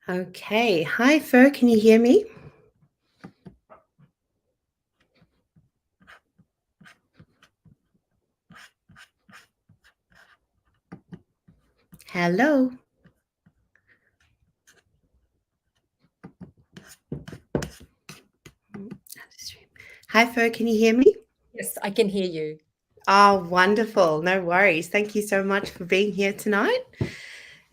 Okay. Hi, Fur. Can you hear me? Hello. Hi, Fur. Can you hear me? Yes, I can hear you. Oh, wonderful. No worries. Thank you so much for being here tonight.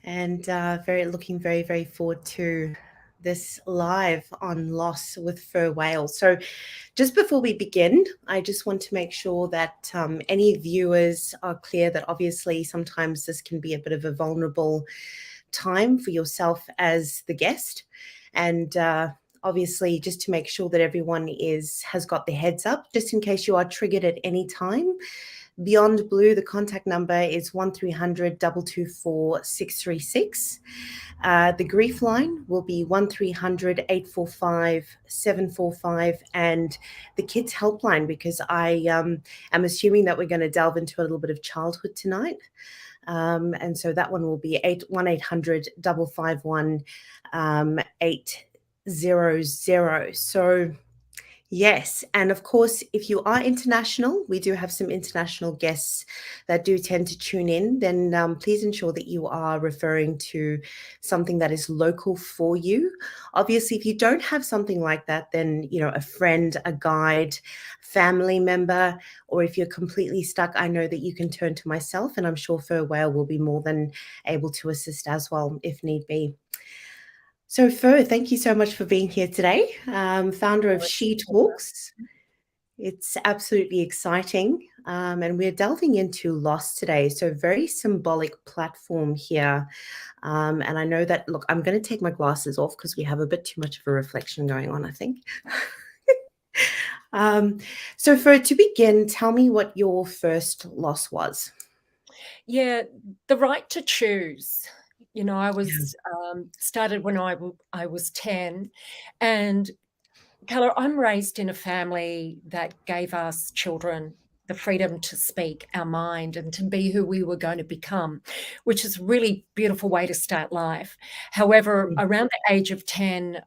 And very forward to this live on Loss with Fur Wale. So just before we begin, I just want to make sure that any viewers are clear that obviously sometimes this can be a bit of a vulnerable time for yourself as the guest. And obviously, just to make sure that everyone has got their heads up, just in case you are triggered at any time. Beyond Blue, the contact number is 1300 224 636. The grief line will be 1300 845 745, and the kids helpline, because I am assuming that we're going to delve into a little bit of childhood tonight. And so that one will be 800 551 800. So yes, and of course, if you are international, we do have some international guests that do tend to tune in. Then please ensure that you are referring to something that is local for you. Obviously, if you don't have something like that, then a friend, a guide, family member, or if you're completely stuck, I know that you can turn to myself, and I'm sure Fur Whale will be more than able to assist as well if need be. So, Fur, thank you so much for being here today. Founder of She Talks. It's absolutely exciting. And we're delving into loss today. So, very symbolic platform here. And I know that, look, I'm going to take my glasses off because we have a bit too much of a reflection going on, I think. So, to begin, tell me what your first loss was. Yeah, the right to choose. I Yeah. was started when I was 10, and Keller, I'm raised in a family that gave us children the freedom to speak our mind and to be who we were going to become, which is a really beautiful way to start life. However, around the age of 10,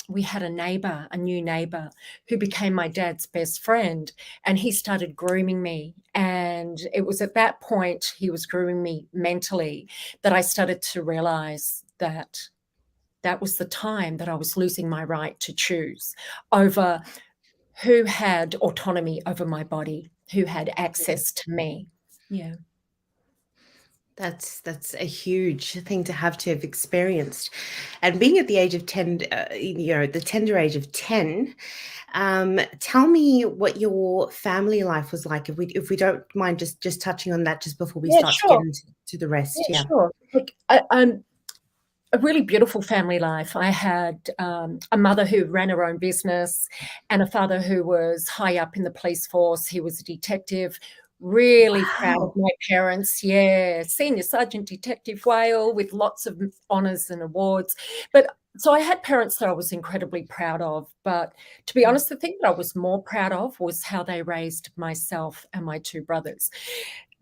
we had a new neighbor, who became my dad's best friend, and he started grooming me. And it was at that point he was grooming me mentally that I started to realize that that was the time that I was losing my right to choose over who had autonomy over my body, who had access to me. Yeah. That's a huge thing to have experienced. And being at the age of 10, the tender age of 10, tell me what your family life was like, if we don't mind just touching on that just before we Yeah, start to get sure. into the rest. Yeah, Yeah. sure. Look, I'm a really beautiful family life. I had a mother who ran her own business and a father who was high up in the police force. He was a detective. Really proud of Wow. my parents. Yeah, Senior Sergeant Detective Wale with lots of honours and awards. But so I had parents that I was incredibly proud of. But to be honest, the thing that I was more proud of was how they raised myself and my two brothers.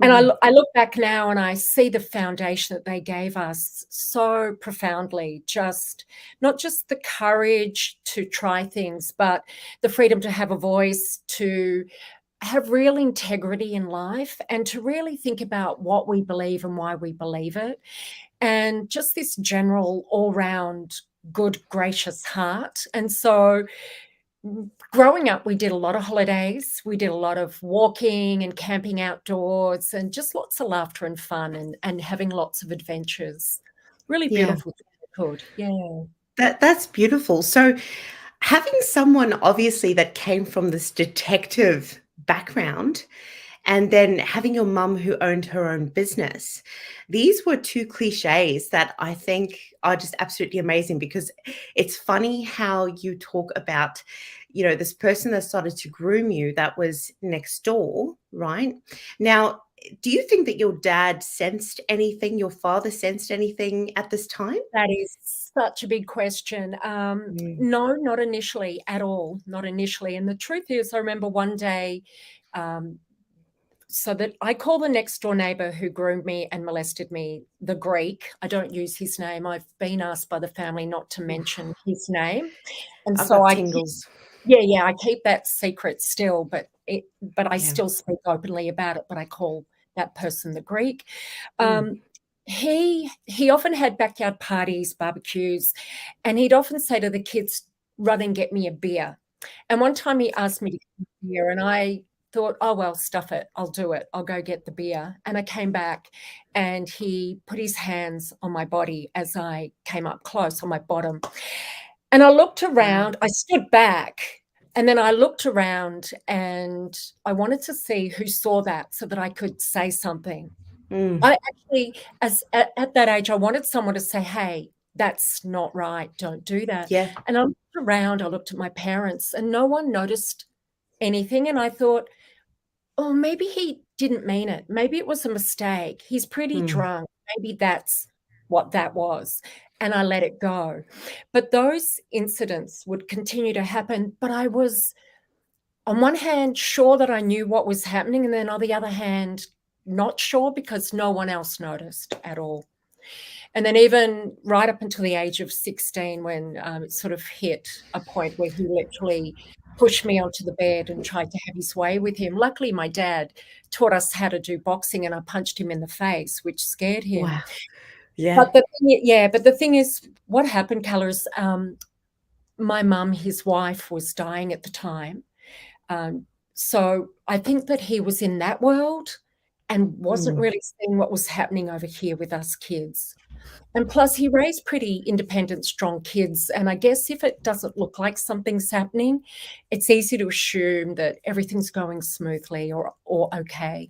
And Mhm. I look back now and I see the foundation that they gave us so profoundly, just not just the courage to try things, but the freedom to have a voice, to have real integrity in life, and to really think about what we believe and why we believe it. And just this general all round good, gracious heart. And so growing up, we did a lot of holidays. We did a lot of walking and camping outdoors, and just lots of laughter and fun, and having lots of adventures. Really Yeah. beautiful childhood. Yeah. That's beautiful. So having someone obviously that came from this detective background, and then having your mum who owned her own business. These were two cliches that I think are just absolutely amazing, because it's funny how you talk about, this person that started to groom you that was next door, right? Now, do you think that your dad sensed anything, your father sensed anything at this time? That is such a big question. Mm. No, not initially at all. Not initially. And the truth is, I remember one day, um, so that I call the next door neighbor who groomed me and molested me the Greek. I don't use his name. I've been asked by the family not to mention his name. And I've so got I tingles. yeah, I keep that secret still, but I Yeah. still speak openly about it, but I call that person the Greek. Mm. Um, he often had backyard parties, barbecues, and he'd often say to the kids, "Run and get me a beer." And one time he asked me to get a beer, and I thought, "Oh well, stuff it. I'll do it. I'll go get the beer." And I came back, and he put his hands on my body as I came up close, on my bottom. And I looked Wow. around, I stood back, and then I looked around, and I wanted to see who saw that so that I could say something. Mm. I actually, as at that age, I wanted someone to say, "Hey, that's not right. Don't do that." Yeah. And I looked around, I looked at my parents, and no one noticed anything. And I thought, "Oh, maybe he didn't mean it. Maybe it was a mistake. He's pretty Mm. drunk. Maybe that's what that was." And I let it go. But those incidents would continue to happen. But I was, on one hand, sure that I knew what was happening. And then on the other hand, not sure because no one else noticed at all. And then even right up until the age of 16, when it sort of hit a point where he literally pushed me onto the bed and tried to have his way with him. Luckily, my dad taught us how to do boxing, and I punched him in the face, which scared him. Wow. Yeah. But the thing is, what happened, Keller, is my mum, his wife, was dying at the time. Um, so I think that he was in that world and wasn't Mm. really seeing what was happening over here with us kids. And plus, he raised pretty independent, strong kids. And I guess if it doesn't look like something's happening, it's easy to assume that everything's going smoothly or okay.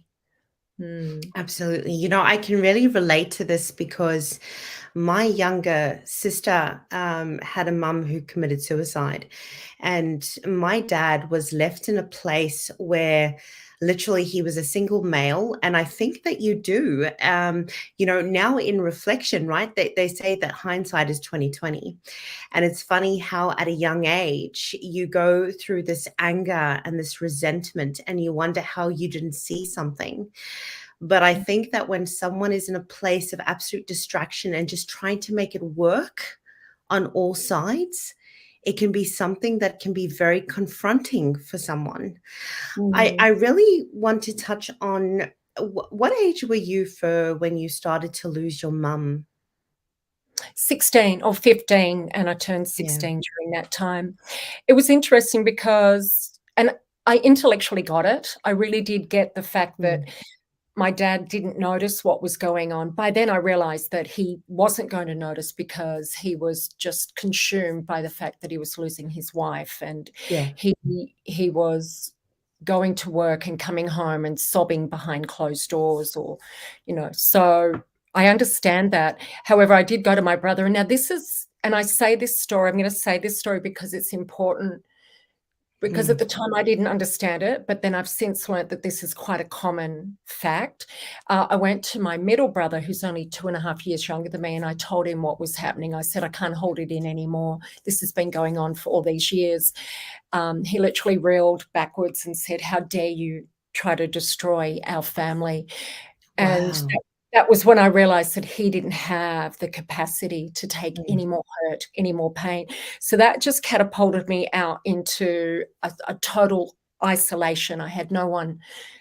Absolutely. You know, I can really relate to this because my younger sister had a mum who committed suicide, and my dad was left in a place where literally he was a single male. And I think that you do, you know, now in reflection, right? They say that hindsight is 2020. And it's funny how at a young age you go through this anger and this resentment, and you wonder how you didn't see something. But I think that when someone is in a place of absolute distraction and just trying to make it work on all sides, it can be something that can be very confronting for someone. I Mm. really want to touch on what age were you for when you started to lose your mum? 16 or 15, and I turned Yeah. 16 during that time. It was interesting because, and I intellectually got it. I really did get the fact that Mm. my dad didn't notice what was going on. By then, I realized that he wasn't going to notice because he was just consumed by the fact that he was losing his wife, and Yeah. he he was going to work and coming home and sobbing behind closed doors, or so I understand that. However, I did go to my brother, and now this is, and I say this story, I'm going to say this story because it's important, because at Mm. the time I didn't understand it, but then I've since learnt that this is quite a common fact. I went to my middle brother, who's only 2.5 years younger than me, and I told him what was happening. I said, "I can't hold it in anymore. This has been going on for all these years." He literally reeled backwards and said, "How dare you try to destroy our family?" And Wow. that was when I realized that he didn't have the capacity to take Mm. any more hurt, any more pain. So that just catapulted me out into a total isolation. I had no one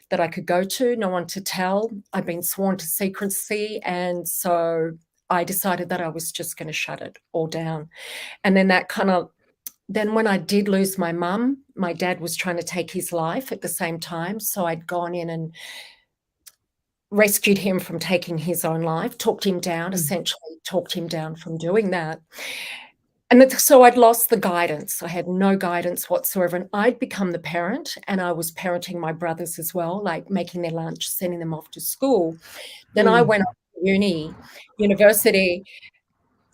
that I could go to, no one to tell. I'd been sworn to secrecy, and so I decided that I was just going to shut it all down. And then then when I did lose my mum, my dad was trying to take his life at the same time. So I'd gone in and rescued him from taking his own life, talked him down, Mm. essentially talked him down from doing that. And so I'd lost the guidance. I had no guidance whatsoever. And I'd become the parent, and I was parenting my brothers as well, like making their lunch, sending them off to school. Then I Mm. went off to university,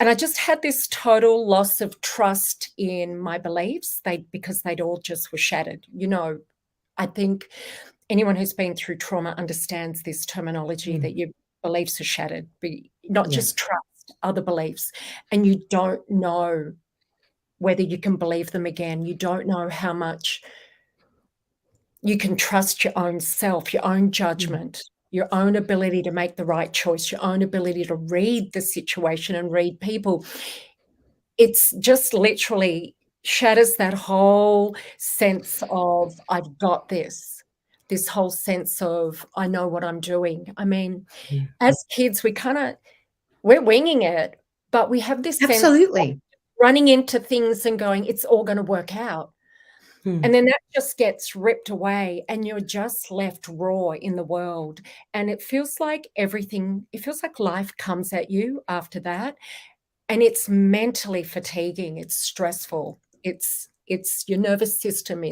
and I just had this total loss of trust in my beliefs, because they'd all just were shattered. I think anyone who's been through trauma understands this terminology, Mm. that your beliefs are shattered, not Yeah. just trust, other beliefs. And you don't know whether you can believe them again. You don't know how much you can trust your own self, your own judgment, your own ability to make the right choice, your own ability to read the situation and read people. It's just literally shatters that whole sense of I've got this whole sense of I know what I'm doing. I mean, Mm. as kids, we're winging it, but we have this sense of Absolutely. running into things and going, it's all going to work out. And then that just gets ripped away and you're just left raw in the world. And it feels like life comes at you after that. And it's mentally fatiguing. It's stressful. It's your nervous system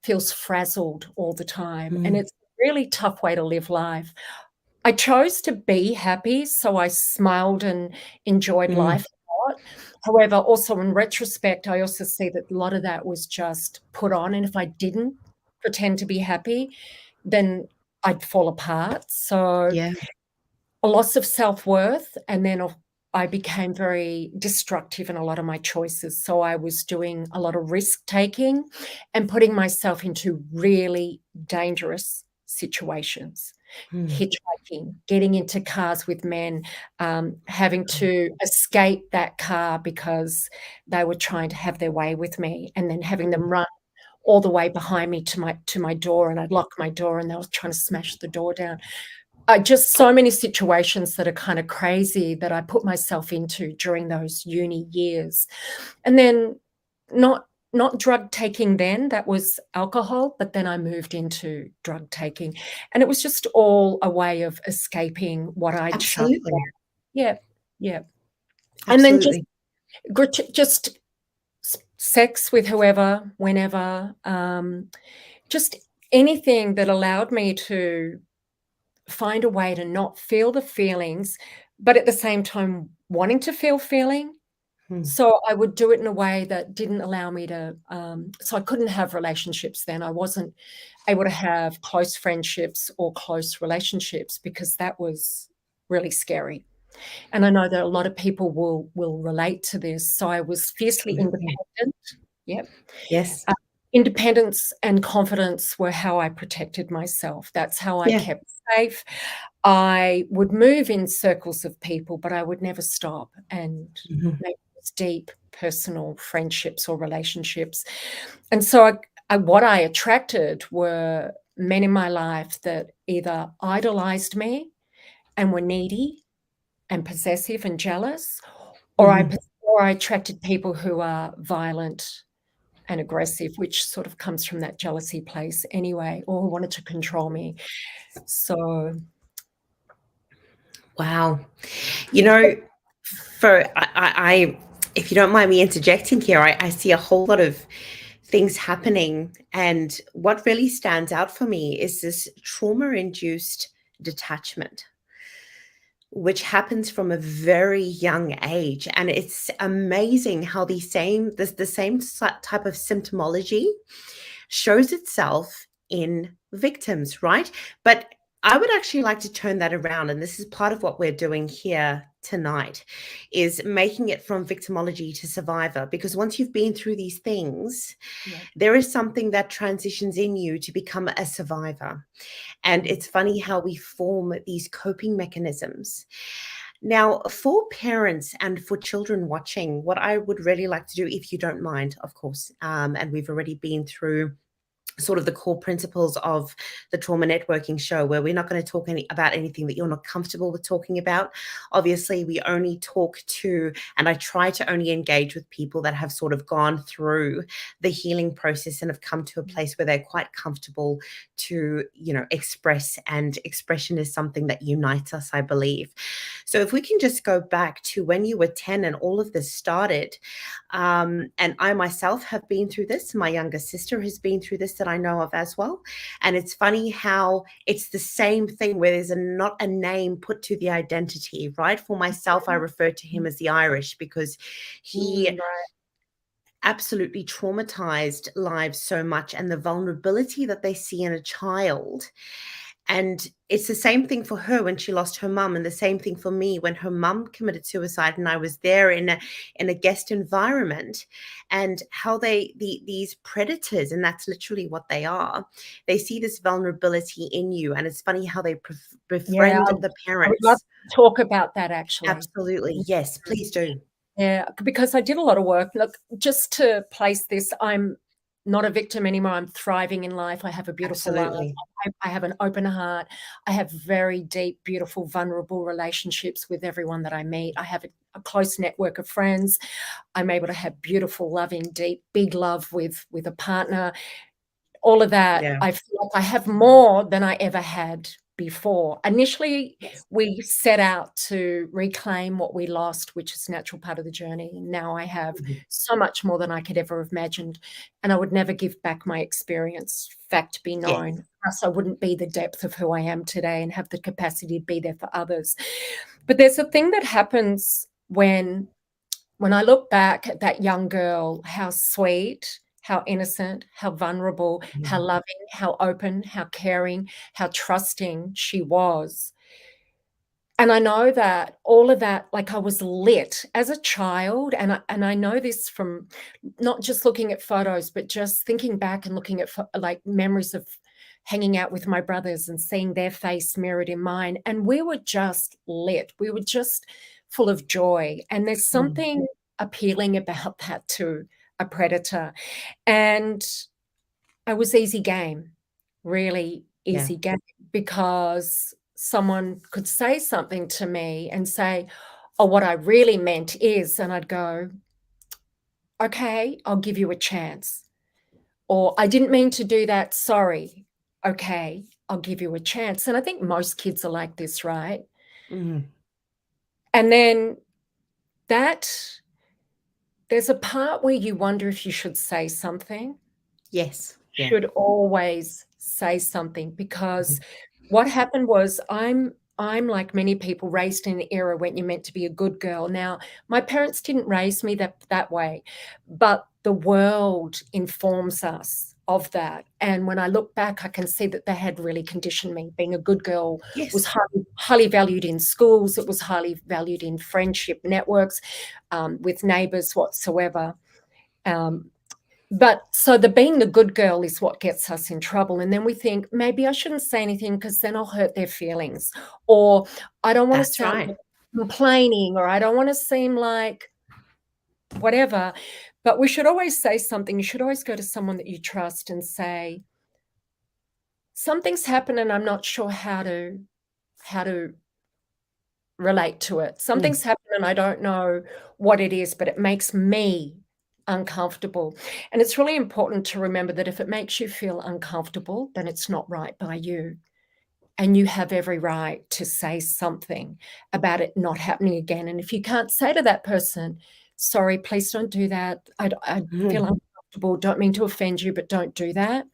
feels frazzled all the time. And Mm. it's a really tough way to live life. I chose to be happy, so I smiled and enjoyed Mm. life a lot. However, also in retrospect, I also see that a lot of that was just put on, and if I didn't pretend to be happy, then I'd fall apart. So Yeah. a loss of self-worth, and then I became very destructive in a lot of my choices. So I was doing a lot of risk-taking and putting myself into really dangerous situations. Mm. Hitchhiking, getting into cars with men, having to escape that car because they were trying to have their way with me, and then having them run all the way behind me to my door, and I'd lock my door and they were trying to smash the door down. Just so many situations that are kind of crazy that I put myself into during those uni years. And then not drug taking then, that was alcohol, but then I moved into drug taking. And it was just all a way of escaping what I'd shut down. Absolutely. Yeah, yeah. And then Absolutely. just sex with whoever, whenever, just anything that allowed me to find a way to not feel the feelings, but at the same time wanting to feel feeling. Mm. So I would do it in a way that didn't allow me to, so I couldn't have relationships then. I wasn't able to have close friendships or close relationships because that was really scary. And I know that a lot of people will relate to this. So I was fiercely Absolutely. independent. Yep. Yes. Uh, Independence and confidence were how I protected myself. That's how I Yeah. kept safe. I would move in circles of people, but I would never stop and Mhm. make those deep personal friendships or relationships. And so what I attracted were men in my life that either idolized me and were needy and possessive and jealous, or Mhm. I attracted people who are violent and aggressive, which sort of comes from that jealousy place anyway, or who wanted to control me. So Wow. You know, for if you don't mind me interjecting here, I see a whole lot of things happening. And what really stands out for me is this trauma-induced detachment, which happens from a very young age. And it's amazing how the same type of symptomology shows itself in victims, right? But I would actually like to turn that around. And this is part of what we're doing here tonight, is making it from victimology to survivor. Because once you've been through these things, yeah. there is something that transitions in you to become a survivor. And Mm. it's funny how we form these coping mechanisms. Now, for parents and for children watching, what I would really like to do, if you don't mind, of course, and we've already been through sort of the core principles of the trauma networking show, where we're not going to talk about anything that you're not comfortable with talking about. Obviously, we only talk to, and I try to only engage with people that have sort of gone through the healing process and have come to a place where they're quite comfortable to, express, and expression is something that unites us, I believe. So if we can just go back to when you were 10 and all of this started, and I myself have been through this. My younger sister has been through this that I know of as well. And it's funny how it's the same thing where there's not a name put to the identity, right? For myself, I refer to him as the Irish because he Right. absolutely traumatized lives so much, and the vulnerability that they see in a child And it's the same thing for her when she lost her mum, and the same thing for me when her mum committed suicide, and I was there in a guest environment. And how these predators, and that's literally what they are, they see this vulnerability in you, and it's funny how they Yeah, befriend the I would love parents. to talk about that actually. Absolutely, yes, please do. Yeah, because I did a lot of work. Look, just to place this, I'm not a victim anymore. I'm thriving in life. I have a beautiful life. Absolutely. I have an open heart. I have very deep, beautiful, vulnerable relationships with everyone that I meet. I have a close network of friends. I'm able to have beautiful, loving, deep, big love with a partner. All of that, Yeah. I feel like I have more than I ever had before. Initially, Yes. we set out to reclaim what we lost, which is a natural part of the journey. And now I have Mhm. so much more than I could ever have imagined. And I would never give back my experience. Fact be Yes. known, else I wouldn't be the depth of who I am today and have the capacity to be there for others. But there's a thing that happens when I look back at that young girl, how sweet, how innocent, how vulnerable, how Mhm. loving, how open, how caring, how trusting she was. And I know that all of that, like I was lit as a child, and I know this from not just looking at photos, but just thinking back and looking at like memories of hanging out with my brothers and seeing their face mirrored in mine. And we were just lit. We were just full of joy. And there's Mm. something appealing about that to a predator. And I was easy game, really Yeah. easy game, because someone could say something to me and say, "Oh, what I really meant is," and I'd go, "Okay, I'll give you a chance." Or, "I didn't mean to do that, sorry." "Okay, I'll give you a chance." And I think most kids are like this, right? Mhm. And then that there's a part where you wonder if you should say something. Yes. Yeah. Should always say something, because Mhm. what happened was I'm like many people raised in an era when you're meant to be a good girl. Now, my parents didn't raise me that way, but the world informs us of that. And when I look back, I can see that they had really conditioned me. Being a good girl was Yes. highly valued in schools. It was highly valued in friendship networks, with neighbors whatsoever. Um, but so the being the good girl is what gets us in trouble. And then we think, maybe I shouldn't say anything because then I'll hurt their feelings. Or I don't want to That's sound right. like complaining, or I don't want to seem like whatever. But we should always say something. You should always go to someone that you trust and say, something's happened and I'm not sure how to relate to it. Mm. Something's happened and I don't know what it is, but it makes me uncomfortable. And it's really important to remember that if it makes you feel uncomfortable, then it's not right by you. And you have every right to say something about it not happening again. And if you can't say to that person, sorry, please don't do that. I feel Mhm. uncomfortable. Don't mean to offend you, but don't do that.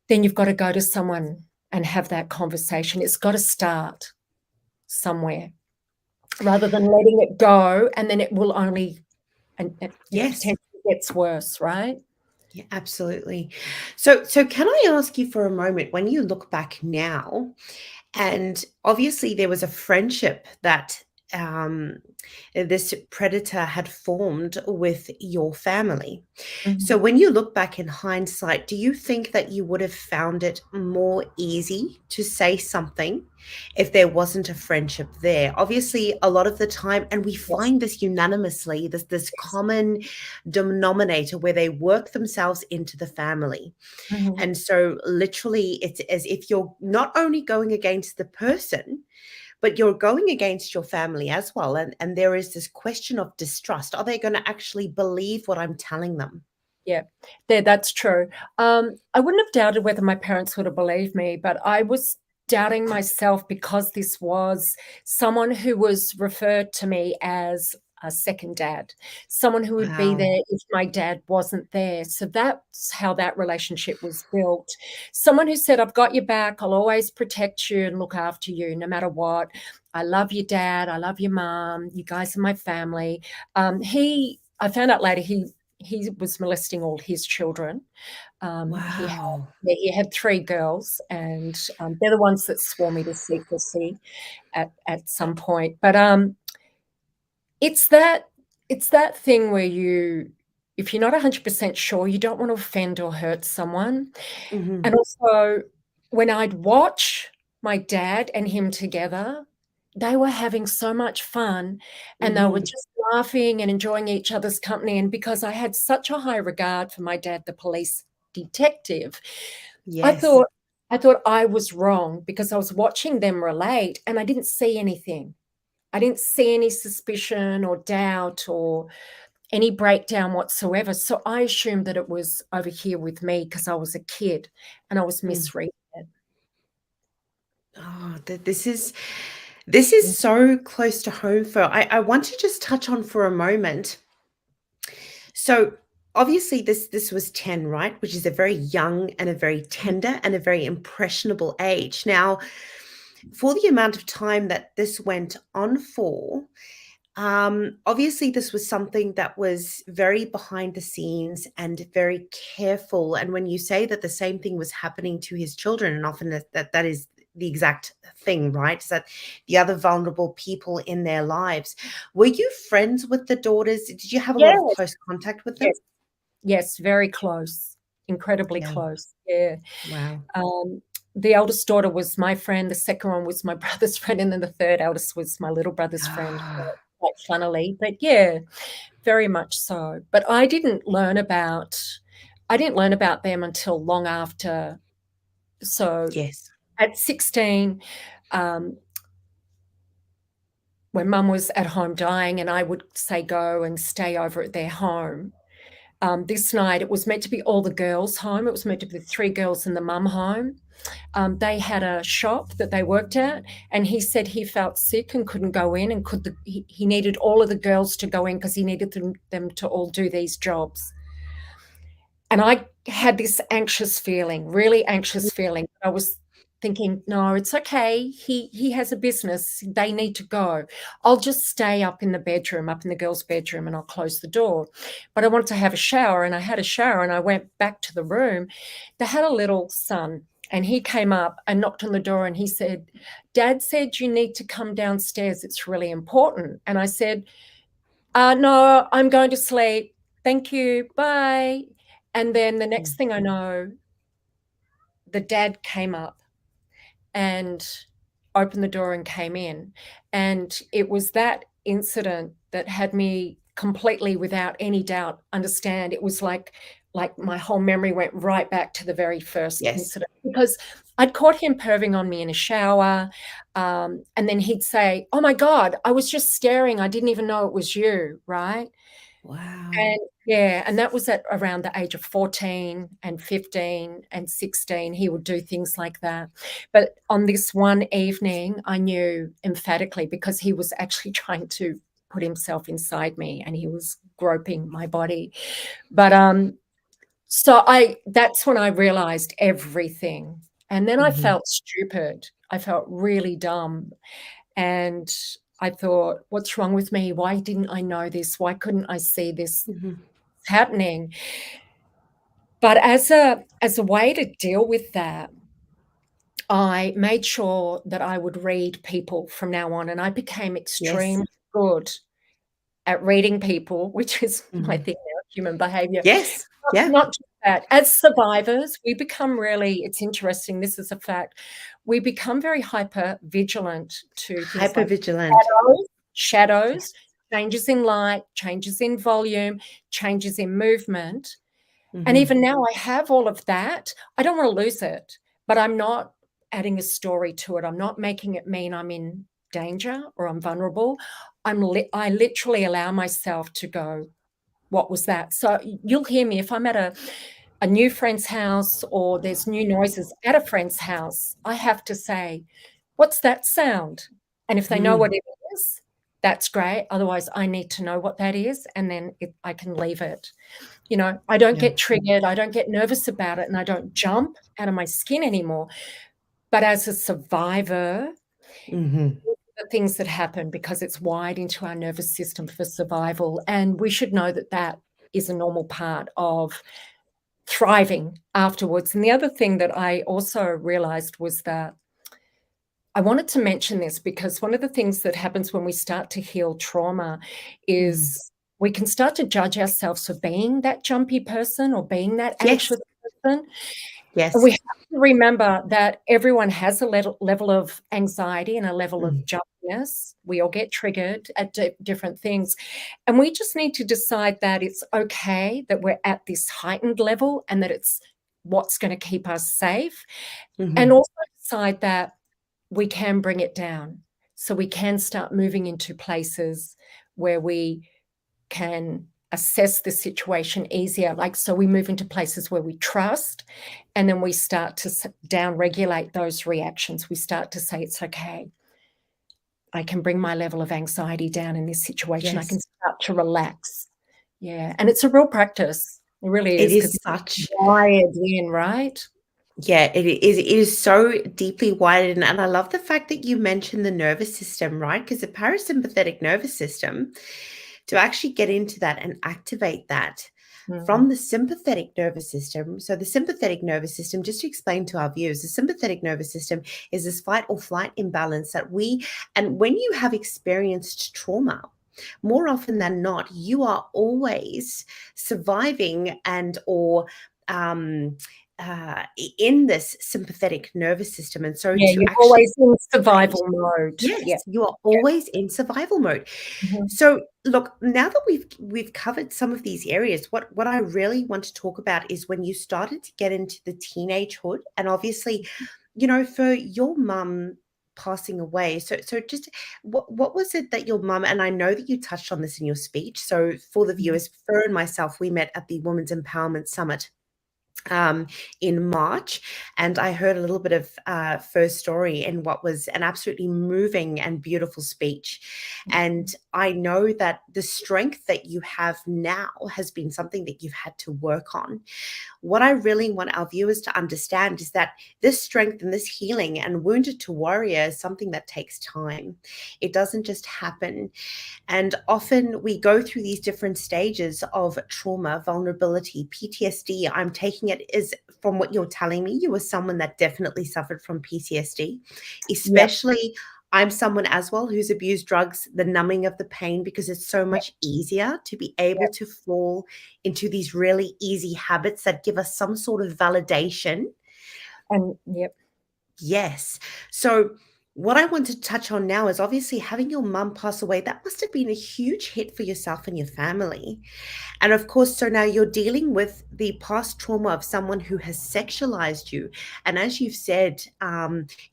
Then you've got to go to someone and have that conversation. It's got to start somewhere, rather than letting it go, and then it will only and it Yes. potentially gets worse, right? Yeah, absolutely. So can I ask you for a moment, when you look back now, and obviously there was a friendship that um, this predator had formed with your family. So Mhm. when you look back in hindsight, do you think that you would have found it more easy to say something if there wasn't a friendship there? Obviously, a lot of the time, and we Yes, find this unanimously, this yes. common denominator where they work themselves into the family. Mhm. And so literally it's as if you're not only going against the person, but you're going against your family as well. And there is this question of distrust. Are they going to actually believe what I'm telling them? Yeah, that's true. I wouldn't have doubted whether my parents would have believed me, but I was doubting myself because this was someone who was referred to me as a second dad, someone who would be Wow. there if my dad wasn't there. So that's how that relationship was built. Someone who said, I've got your back, I'll always protect you and look after you no matter what. I love your dad, I love your mom, you guys are my family. I found out later he was molesting all his children. Wow. He had 3 girls, and they're the ones that swore me to secrecy at some point. But it's that thing where if you're not 100% sure, you don't want to offend or hurt someone. Mhm. And also, when I'd watch my dad and him together, they were having so much fun, and they were Mhm. just laughing and enjoying each other's company. And because I had such a high regard for my dad, the police detective, I Yes. thought I thought I was wrong because I was watching them relate and I didn't see anything. I didn't see any suspicion or doubt or any breakdown whatsoever. So I assumed that it was over here with me because I was a kid and I was Mm. misreading it. Oh, this is so close to home for I want to just touch on for a moment. So obviously this was 10, right? Which is a very young and a very tender and a very impressionable age. Now, for the amount of time that this went on for, obviously, this was something that was very behind the scenes and very careful. And when you say that the same thing was happening to his children, and often that is the exact thing, right? Is that the other vulnerable people in their lives. Were you friends with the daughters? Did you have a lot of Yes, close contact with them? yes, yes, very close, incredibly Yeah. close. Yeah. Wow. Um, the eldest daughter was my friend, the second one was my brother's friend, and then the third eldest was my little brother's friend, Ah, quite funnily. But yeah, very much so. But I didn't learn about them until long after. So yes. at 16, um, when mum was at home dying, and I would say go and stay over at their home. This night, it was meant to be all the girls' home. It was meant to be the 3 girls in the mum home. They had a shop that they worked at, and he said he felt sick and couldn't go in, and he needed all of the girls to go in because he needed them to all do these jobs. And I had this anxious feeling, really anxious feeling. I was thinking, no, it's okay. He has a business. They need to go. I'll just stay up in the bedroom, up in the girls' bedroom, and I'll close the door. But I wanted to have a shower, and I had a shower, and I went back to the room. They had a little son, and he came up and knocked on the door, and he said, Dad said you need to come downstairs. It's really important. And I said, no, I'm going to sleep. Thank you. Bye. And then the next Mm. thing I know, the dad came up and opened the door and came in. And it was that incident that had me completely, without any doubt, understand. It was like my whole memory went right back to the very first Yes. incident, because I'd caught him perving on me in a shower. And then he'd say, oh my God, I was just staring. I didn't even know it was you, right? Wow. And yeah, and that was at around the age of 14 and 15 and 16. He would do things like that. But on this one evening, I knew emphatically, because he was actually trying to put himself inside me and he was groping my body. But so that's when I realized everything. And then I Mhm. felt stupid. I felt really dumb. And I thought, what's wrong with me? Why didn't I know this? Why couldn't I see this Mhm. happening? But as a way to deal with that, I made sure that I would read people from now on, and I became Yes. extremely good at reading people, which is my Mhm. thing now, human behavior. Yes. Yeah. Not just that. As survivors, we become really, it's interesting, this is a fact, we become very hyper vigilant to things like Hypervigilant. shadows, changes in light, changes in volume, changes in movement. And Mhm. even now I have all of that. I don't want to lose it, but I'm not adding a story to it. I'm not making it mean I'm in danger or I'm vulnerable. I literally allow myself to go, what was that? So you'll hear me if I'm at a new friend's house or there's new noises at a friend's house, I have to say, what's that sound? And if they know what Mhm. it is, that's great. Otherwise, I need to know what that is, and then I can leave it. I don't Yeah. get triggered. I don't get nervous about it, and I don't jump out of my skin anymore. But as a survivor, Mhm. the things that happen because it's wired into our nervous system for survival, and we should know that is a normal part of thriving afterwards. And the other thing that I also realized was that I wanted to mention this because one of the things that happens when we start to heal trauma Mm. is we can start to judge ourselves for being that jumpy person or being that Yes. anxious person. And Yes. we have to remember that everyone has a level of anxiety and a level of Mm. jumpiness. We all get triggered at different things. And we just need to decide that it's okay that we're at this heightened level and that it's what's going to keep us safe. And Mhm. also decide that we can bring it down. So we can start moving into places where we can assess the situation easier. Like, so we move into places where we trust, and then we start to down regulate those reactions. We start to say, it's okay. I can bring my level of anxiety down in this situation. I can Yes. start to relax. Yeah. And it's a real practice. It really It is, because is such. it's wired in, right? Yeah, it is. It is so deeply wired, and I love the fact that you mentioned the nervous system, right? Because the parasympathetic nervous system, to actually get into that and activate that Mm. from the sympathetic nervous system. So the sympathetic nervous system, just to explain to our viewers, the sympathetic nervous system is this fight or flight imbalance that and when you have experienced trauma, more often than not, you are always surviving and or um, in this sympathetic nervous system. And so Yeah, to you're actually always in activate, survival mode. Yeah. yes, you are Yeah. always in survival mode. Mhm. So look, now that we've covered some of these areas, what I really want to talk about is when you started to get into the teenagehood, and obviously, for your mum passing away. So just what was it that your mum, and I know that you touched on this in your speech. So for the Mhm. viewers, Fur and myself, we met at the Women's Empowerment Summit um, in March, and I heard a little bit of Fur's story in what was an absolutely moving and beautiful speech. And I know that the strength that you have now has been something that you've had to work on. What I really want our viewers to understand is that this strength and this healing and wounded to warrior is something that takes time. It doesn't just happen. And often we go through these different stages of trauma, vulnerability, PTSD. I'm taking it as from what you're telling me, you were someone that definitely suffered from PTSD, Yep. especially. I'm someone as well who's abused drugs, the numbing of the pain, because it's so Yep. much easier to be able Yep. to fall into these really easy habits that give us some sort of validation. And yep. Yes. So, what I want to touch on now is obviously having your mum pass away. That must have been a huge hit for yourself and your family. And of course, so now you're dealing with the past trauma of someone who has sexualized you. And as you've said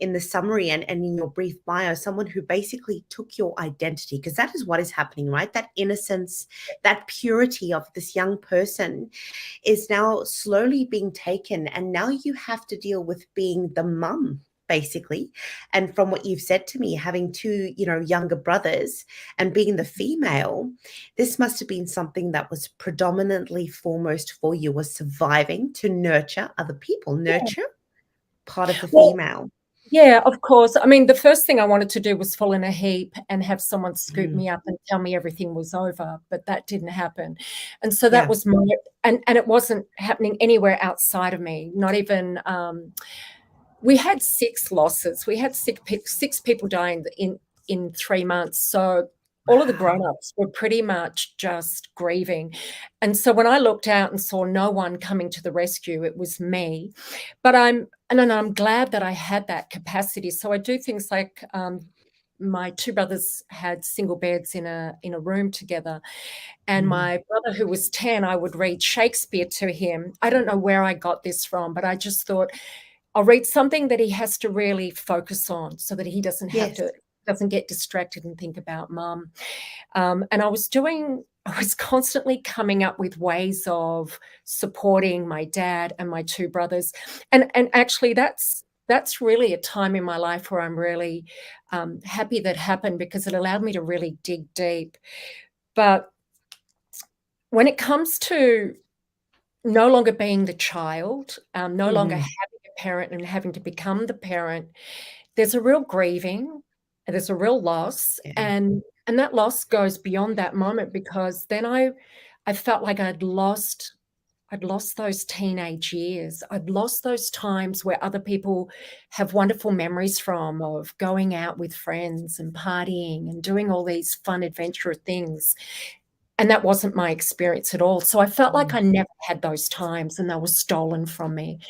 in the summary and in your brief bio, someone who basically took your identity, because that is what is happening, right? That innocence, that purity of this young person is now slowly being taken. And now you have to deal with being the mum, basically. And from what you've said to me, having two, younger brothers and being the female, this must have been something that was predominantly foremost for you, was surviving to nurture other people, Yeah. nurture part of the Well, female. yeah, of course. I mean, the first thing I wanted to do was fall in a heap and have someone scoop Mhm. me up and tell me everything was over, but that didn't happen. And so that Yeah. was my, and it wasn't happening anywhere outside of me, not even, we had 6 losses. We had 6 people dying in 3 months. So all of the Wow. grown-ups were pretty much just grieving. And so when I looked out and saw no one coming to the rescue, it was me. But I'm glad that I had that capacity. So I do things like, my 2 brothers had single beds in a room together, and Mhm. my brother, who was 10, I would read Shakespeare to him. I don't know where I got this from, but I just thought, I'll read something that he has to really focus on so that he Yes. doesn't get distracted and think about mum. And I was constantly coming up with ways of supporting my dad and my 2 brothers. And actually that's really a time in my life where I'm really happy that happened, because it allowed me to really dig deep. But when it comes to no longer being the child, no longer Mhm. having a parent and having to become the parent, there's a real grieving, and there's a real loss, Yeah. and that loss goes beyond that moment, because then I felt like I'd lost those teenage years. I'd lost those times where other people have wonderful memories from, of going out with friends and partying and doing all these fun, adventurous things. And that wasn't my experience at all. So I felt like I never had those times, and they were stolen from me.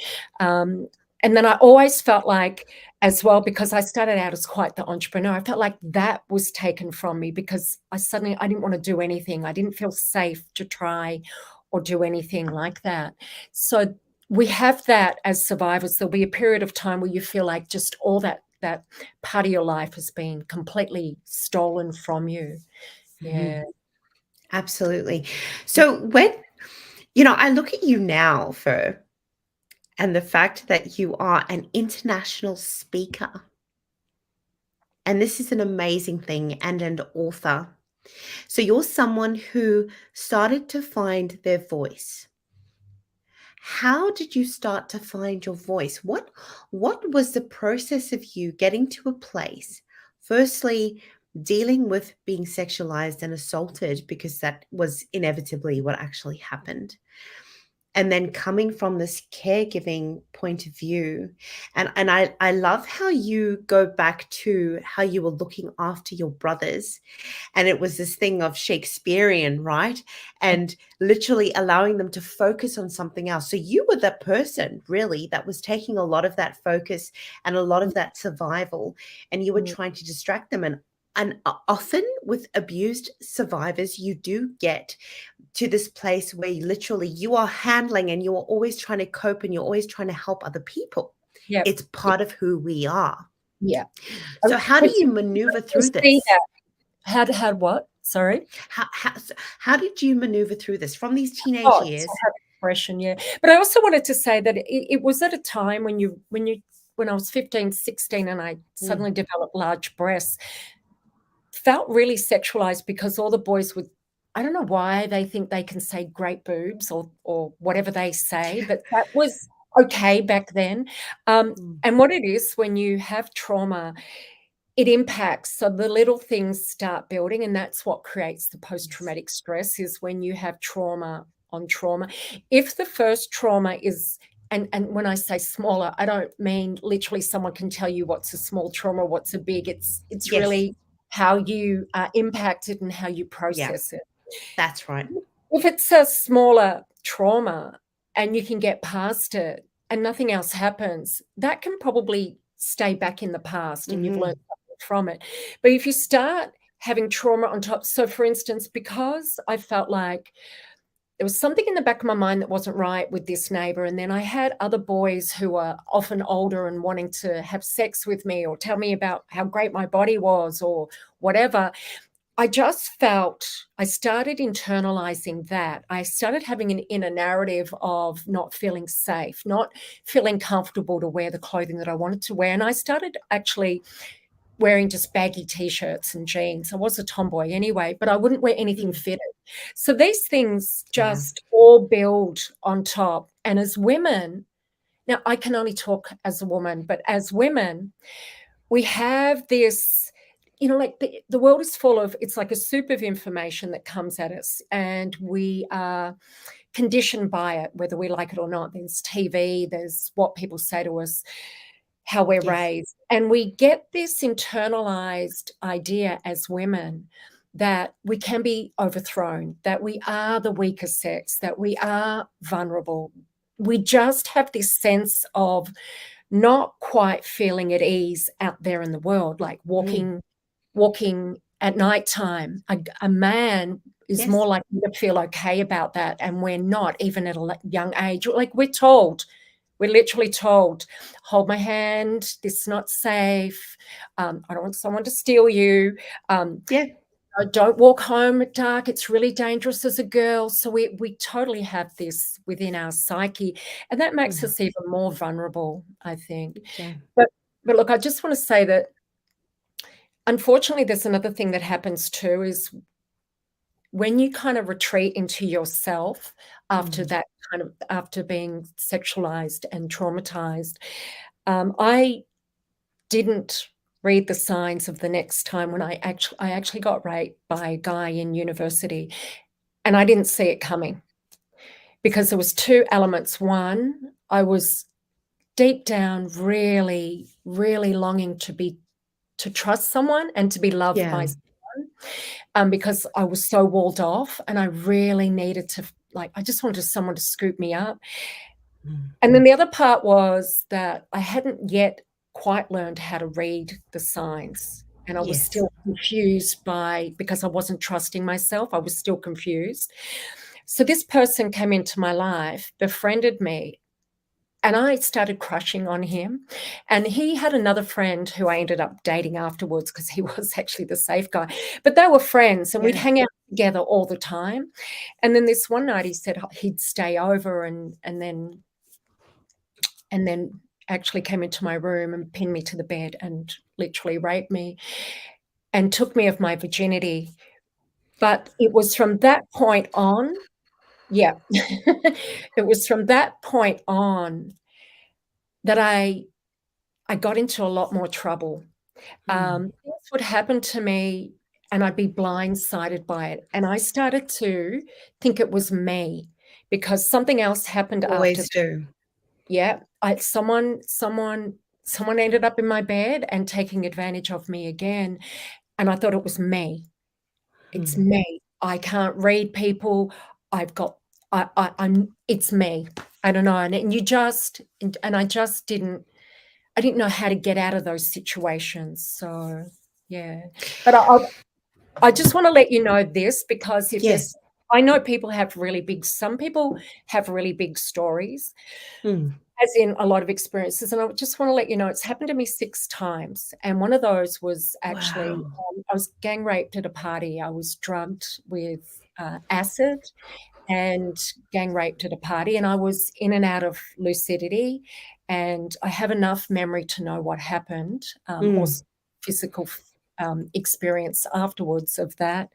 And then I always felt like, as well, because I started out as quite the entrepreneur, I felt like that was taken from me because I didn't want to do anything. I didn't feel safe to try or do anything like that. So we have that as survivors. There'll be a period of time where you feel like just all that part of your life has been completely stolen from you. Yeah. Absolutely. So when, I look at you now, Fur, and the fact that you are an international speaker, and this is an amazing thing, and an author. So you're someone who started to find their voice. How did you start to find your voice? What was the process of you getting to a place, firstly, dealing with being sexualized and assaulted, because that was inevitably what actually happened, and then coming from this caregiving point of view, and I love how you go back to how you were looking after your brothers, and it was this thing of Shakespearean, right? And literally allowing them to focus on something else. So you were that person really that was taking a lot of that focus and a lot of that survival, and you were trying to distract them. And often with abused survivors, you do get to this place where literally you are handling and you are always trying to cope and you're always trying to help other people. Yeah. It's part of who we are. Yeah. So how do you maneuver through this? Had what? Sorry? How did you maneuver through this from these teenage Oh, years? to have expression, yeah. But I also wanted to say that it was at a time when I was 15, 16, and I suddenly developed large breasts, felt really sexualized because all the boys would, I don't know why they think they can say great boobs or whatever they say, but that was okay back then. And what it is, when you have trauma, it impacts. So the little things start building, and that's what creates the post-traumatic stress, is when you have trauma on trauma. If the first trauma is, and when I say smaller, I don't mean literally someone can tell you what's a small trauma, what's a big. It's Yes. really how you are impacted and how you Yeah, process it. that's right. If it's a smaller trauma and you can get past it and nothing else happens, that can probably stay back in the past and you've learned something from it. But if you start having trauma on top, so for instance, because I felt like there was something in the back of my mind that wasn't right with this neighbor, and then I had other boys who were often older and wanting to have sex with me or tell me about how great my body was or whatever, I just felt, I started internalizing that. I started having an inner narrative of not feeling safe, not feeling comfortable to wear the clothing that I wanted to wear. And I started actually wearing just baggy T-shirts and jeans. I was a tomboy anyway, but I wouldn't wear anything fitted. So these things just all build on top. And as women, now I can only talk as a woman, but as women, we have this, like the world is full of, it's like a soup of information that comes at us, and we are conditioned by it, whether we like it or not. There's TV, there's what people say to us, how we're raised. And we get this internalized idea as women that we can be overthrown, that we are the weaker sex, that we are vulnerable. We just have this sense of not quite feeling at ease out there in the world, like walking at nighttime. A man is more likely to feel okay about that, and we're not, even at a young age. Like we're literally told, hold my hand, this is not safe. I don't want someone to steal you. Don't walk home at dark. It's really dangerous as a girl. So we totally have this within our psyche, and that makes us even more vulnerable, I think. But look, I just want to say that unfortunately, there's another thing that happens too, is when you kind of retreat into yourself after that after being sexualized and traumatized. I didn't read the signs of the next time when I actually got raped by a guy in university. And I didn't see it coming because there was two elements. One, I was deep down really, really longing to trust someone and to be loved by someone, because I was so walled off, and I really needed to, like, I just wanted someone to scoop me up. And then the other part was that I hadn't yet quite learned how to read the signs, and I was still confused because I wasn't trusting myself. I was still confused. So this person came into my life, befriended me, and I started crushing on him. And he had another friend who I ended up dating afterwards because he was actually the safe guy. But they were friends, and we'd hang out together all the time. And then this one night he said he'd stay over and then actually came into my room and pinned me to the bed and literally raped me and took me of my virginity. But it was from that point on, it was from that point on that I got into a lot more trouble. Things would happen to me and I'd be blindsided by it. And I started to think it was me because something else happened after. Always do. Yeah, someone ended up in my bed and taking advantage of me again, and I thought it was me. It's me. I can't read people. It's me. I don't know. And I just didn't know how to get out of those situations. So yeah, but I just want to let you know this because I know some people have really big stories. As in a lot of experiences. And I just want to let you know, it's happened to me 6 times. And one of those was actually, I was gang raped at a party. I was drugged with acid and gang raped at a party. And I was in and out of lucidity. And I have enough memory to know what happened, or physical experience afterwards of that.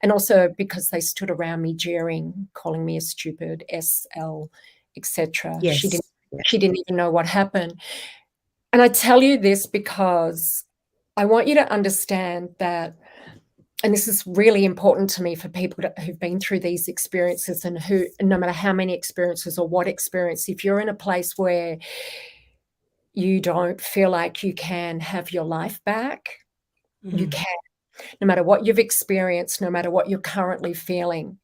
And also because they stood around me jeering, calling me a stupid SL, etc. She didn't even know what happened. And I tell you this because I want you to understand that, and this is really important to me for people who've been through these experiences and who, no matter how many experiences or what experience, if you're in a place where you don't feel like you can have your life back, you can. No matter what you've experienced, no matter what you're currently feeling,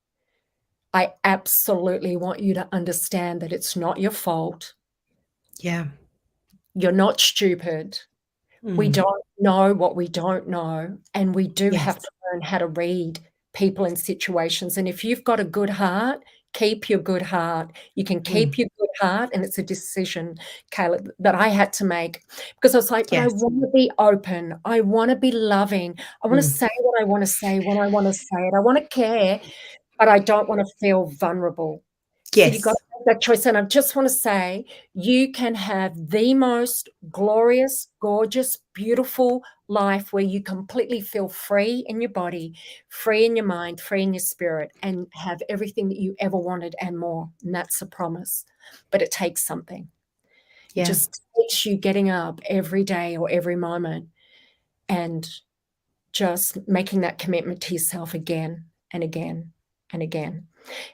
I absolutely want you to understand that it's not your fault. Yeah. You're not stupid. We don't know what we don't know, and we do have to learn how to read people in situations. And if you've got a good heart, keep your good heart. You can keep your good heart, and it's a decision, Kayla, that I had to make because I was like, but I want to be open. I want to be loving. I want to say what I want to say when I want to say it. I want to care, but I don't want to feel vulnerable. So you've got to make that choice. And I just want to say, you can have the most glorious, gorgeous, beautiful life where you completely feel free in your body, free in your mind, free in your spirit, and have everything that you ever wanted and more. And that's a promise. But it takes something. It just takes you getting up every day or every moment and just making that commitment to yourself again and again and again,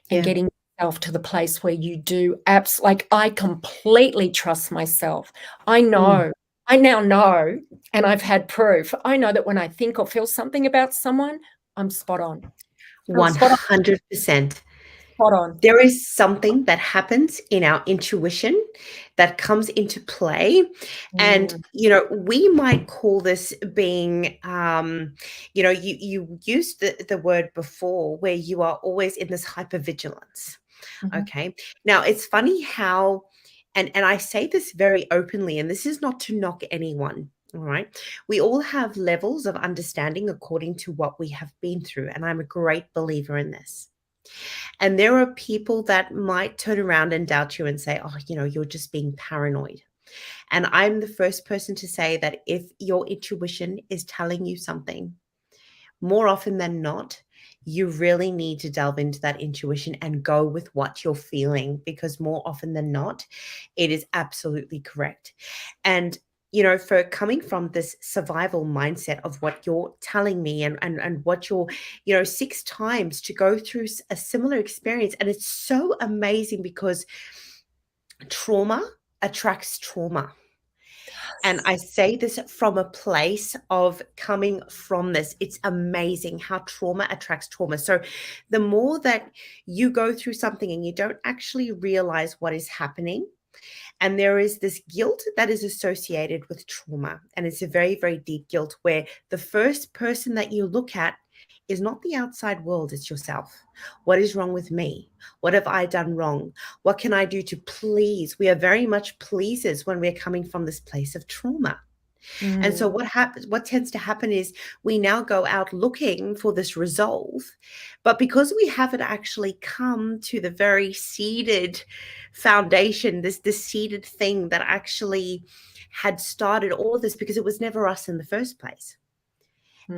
and getting yourself to the place where you do like I completely trust myself. I know, I now know, and I've had proof. I know that when I think or feel something about someone, I'm spot on. 100%. Spot on. There is something that happens in our intuition that comes into play. And, we might call this being, you used the word before where you are always in this hypervigilance. Okay. Now, it's funny how, and I say this very openly, and this is not to knock anyone. All right. We all have levels of understanding according to what we have been through. And I'm a great believer in this. And there are people that might turn around and doubt you and say, oh, you're just being paranoid. And I'm the first person to say that if your intuition is telling you something, more often than not, you really need to delve into that intuition and go with what you're feeling, because more often than not, it is absolutely correct. And, for coming from this survival mindset of what you're telling me, and what you're, 6 times to go through a similar experience. And it's so amazing because trauma attracts trauma. And I say this from a place of coming from this. It's amazing how trauma attracts trauma. So the more that you go through something and you don't actually realize what is happening, and there is this guilt that is associated with trauma. And it's a very, very deep guilt where the first person that you look at is not the outside world, it's yourself. What is wrong with me? What have I done wrong? What can I do to please? We are very much pleasers when we're coming from this place of trauma. And so what tends to happen is we now go out looking for this resolve, but because we haven't actually come to the very seeded foundation, this seeded thing that actually had started all of this, because it was never us in the first place.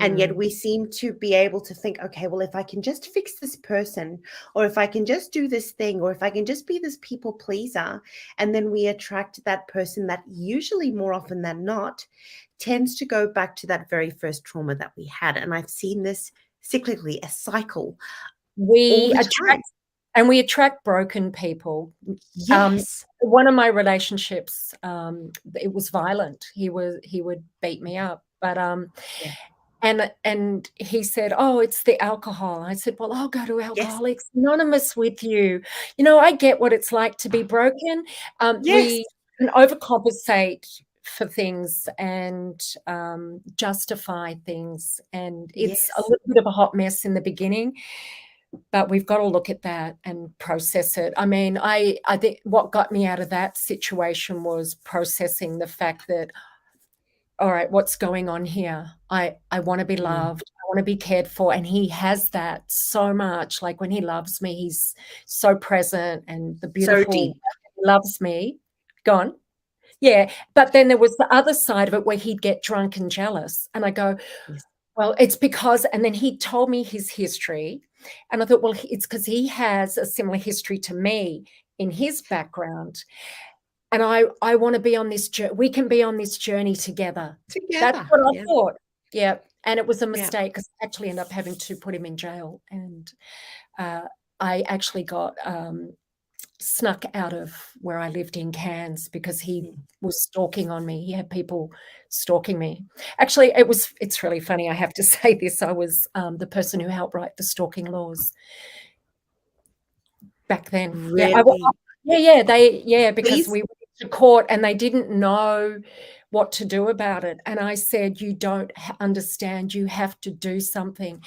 And yet we seem to be able to think, okay, well, if I can just fix this person, or if I can just do this thing, or if I can just be this people pleaser, and then we attract that person that usually, more often than not, tends to go back to that very first trauma that we had. And I've seen this cyclically, a cycle all We the time. attract broken people. Yes. One of my relationships, it was violent. He would beat me up, but Yeah. and he said, "Oh, it's the alcohol." I said, "Well, I'll go to Yes. Alcoholics Anonymous with you. You know, I get what it's like to be broken." Yes. We can overcompensate for things and justify things, and it's a Yes. little bit of a hot mess in the beginning, but we've got to look at that and process it. I mean, I think what got me out of that situation was processing the fact that, all right, what's going on here? I want to be Mm. loved. I want to be cared for. And he has that so much. Like when he loves me, he's so present and the So beautiful deep. he loves me. Gone. Yeah. But then there was the other side of it where he'd get drunk and jealous. And I go, Yes. well, it's because, and then he told me his history. And I thought, well, it's because he has a similar history to me in his background. And I want to be on this journey. We can be on this journey together. That's Together. what I Yeah. thought. Yeah. And it was a Yeah. mistake because I actually ended up having to put him in jail. And I actually got snuck out of where I lived in Cairns because he Mm. was stalking on me. He had people stalking me. Actually, it's really funny. I have to say this. I was the person who helped write the stalking laws back then. Yeah. Really. Because Please. we went to court and they didn't know what to do about it. And I said, you don't understand. You have to do something.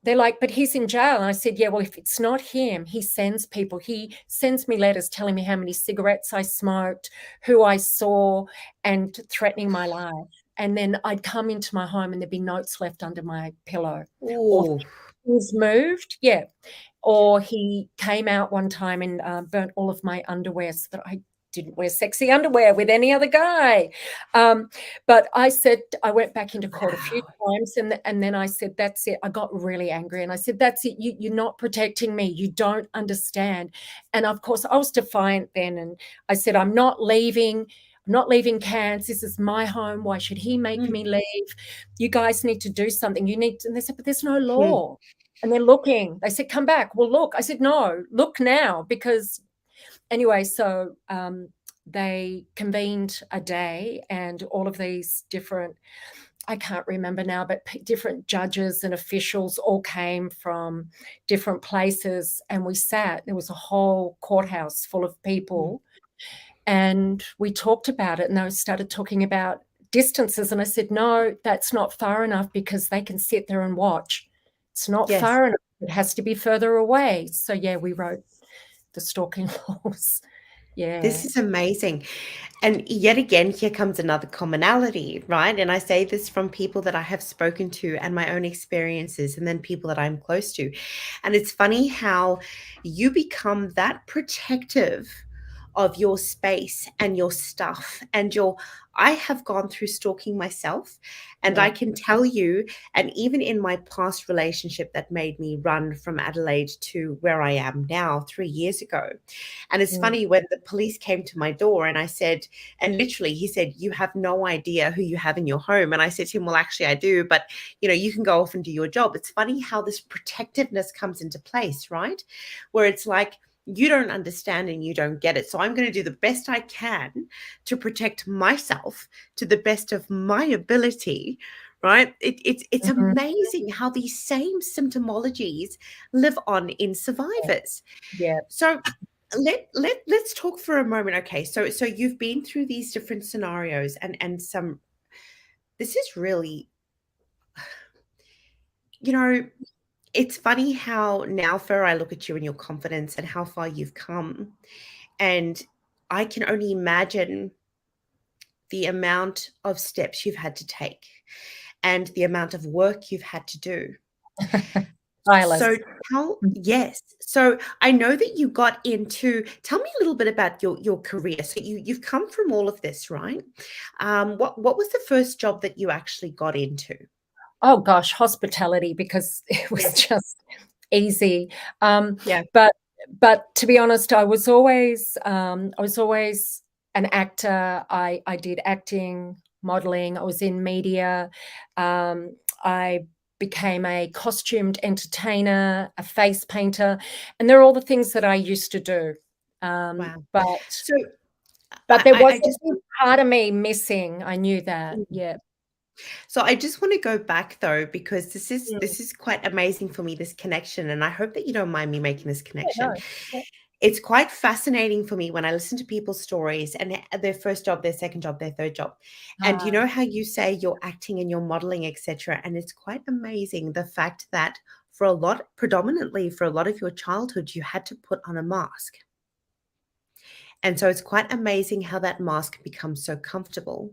They're like, but he's in jail. And I said, yeah, well, if it's not him, he sends people. He sends me letters telling me how many cigarettes I smoked, who I saw, and threatening my life. And then I'd come into my home and there'd be notes left under my pillow or Oh. things moved. Yeah. Or he came out one time and burnt all of my underwear so that I didn't wear sexy underwear with any other guy. But I said, I went back into court a few Wow. times and then I said, that's it. I got really angry and I said, that's it. You're not protecting me. You don't understand. And of course, I was defiant then. And I said, I'm not leaving. I'm not leaving Cairns. This is my home. Why should he make Mm. me leave? You guys need to do something. You need to, and they said, but there's no Hmm. law. And they're looking. They said, come back. Well, look. I said, no, look now. Because anyway, so they convened a day and all of these different, I can't remember now, but different judges and officials all came from different places and we sat. There was a whole courthouse full of people and we talked about it and they started talking about distances. And I said, no, that's not far enough because they can sit there and watch. It's not Yes. far enough. It has to be further away. So, yeah, we wrote the stalking laws. This Yeah. is amazing. And yet again, here comes another commonality, right? And I say this from people that I have spoken to and my own experiences, and then people that I'm close to. And it's funny how you become that protective of your space and your stuff and your I have gone through stalking myself, and I Yeah. can tell you, and even in my past relationship that made me run from Adelaide to where I am now 3 years ago. And it's Mm. funny, when the police came to my door and I said, and literally he said, "You have no idea who you have in your home." And I said to him, "Well, actually I do, but you can go off and do your job." It's funny how this protectiveness comes into place, right? Where it's like, you don't understand and you don't get it. So I'm going to do the best I can to protect myself to the best of my ability, right? It's Mhm. amazing how these same symptomologies live on in survivors. Yeah. So let's talk for a moment. Okay, so you've been through these different scenarios, and some, this is really, you know, it's funny how now, Fer, I look at you and your confidence and how far you've come. And I can only imagine the amount of steps you've had to take and the amount of work you've had to do. So Tireless. yes. So I know that you got into, tell me a little bit about your career. So you've come from all of this, right? What was the first job that you actually got into? Oh gosh, hospitality, because it was Yes. just easy. Yeah. But to be honest, I was always an actor. I did acting, modeling. I was in media. I became a costumed entertainer, a face painter, and they're all the things that I used to do. Wow. But So there I was a just big part of me missing. I knew that. mm. Yeah. So I just want to go back though, because this is Mm. this is quite amazing for me, this connection, and I hope that you don't mind me making this Yeah, connection. no. Yeah. It's quite fascinating for me when I listen to people's stories and their first job, their second job, their third job. And you Ah. know how you say you're acting and you're modeling, etc. And it's quite amazing the fact that for a lot, predominantly for a lot of your childhood, you had to put on a mask. And so it's quite amazing how that mask becomes so comfortable,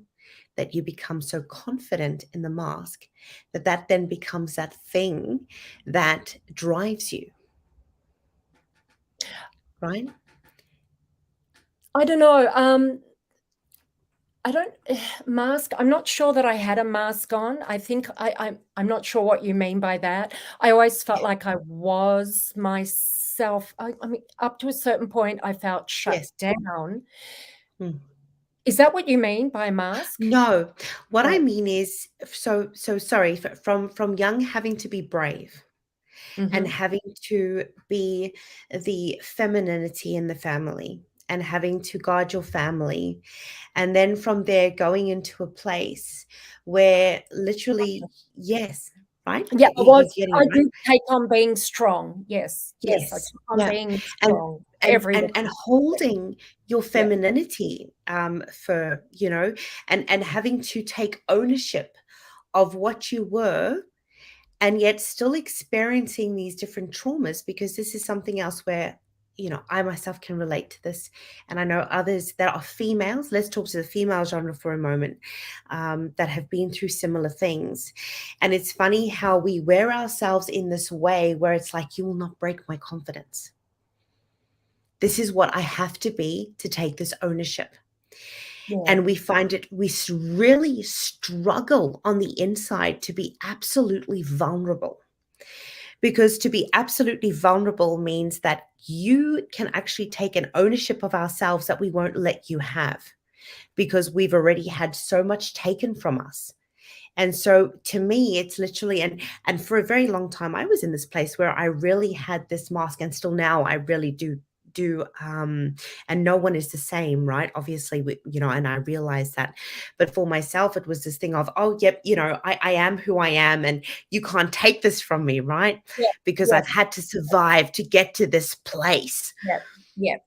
that you become so confident in the mask, that then becomes that thing that drives you, right? I don't know. I don't mask. I'm not sure that I had a mask on. I think I'm not sure what you mean by that. I always felt like I was myself. I mean, up to a certain point, I felt shut Yes. down. Mm. Is that what you mean by a mask? No, what Yeah. I mean is, so sorry, from young, having to be brave and Mhm. having to be the femininity in the family and having to guard your family, and then from there going into a place where literally, yes, right? Yeah, You're getting I it, right? did take on being strong. Yes, yes, I Yes. took on Yeah. being And strong and every day. and and holding your Yeah, femininity, for, and having to take ownership of what you were, and yet still experiencing these different traumas, because this is something else where, I myself can relate to this, and I know others that are females. Let's talk to the female genre for a moment, that have been through similar things. And it's funny how we wear ourselves in this way where it's like, you will not break my confidence. This is what I have to be to take this ownership. yeah. And we find it, really struggle on the inside to be absolutely vulnerable, because to be absolutely vulnerable means that you can actually take an ownership of ourselves that we won't let you have, because we've already had so much taken from us. And so to me, it's literally, and for a very long time, I was in this place where I really had this mask, and still now I really do, and no one is the same, right? Obviously, and I realize that. But for myself, it was this thing of, oh yep, I am who I am, and you can't take this from me, right? Yeah, Because yeah, I've had to survive to get to this place. yeah, yeah.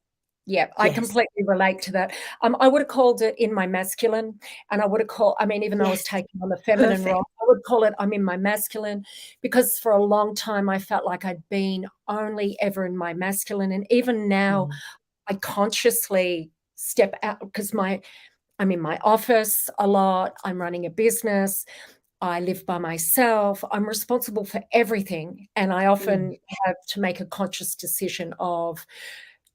Yeah, I Yes, completely relate to that. I would have called it in my masculine, and I mean, even though I was yes, taking on the feminine perfect. role, I would call it I'm in my masculine, because for a long time I felt like I'd been only ever in my masculine. And even now Mm, I consciously step out, because I'm in my office a lot, I'm running a business, I live by myself, I'm responsible for everything, and I mm, often have to make a conscious decision of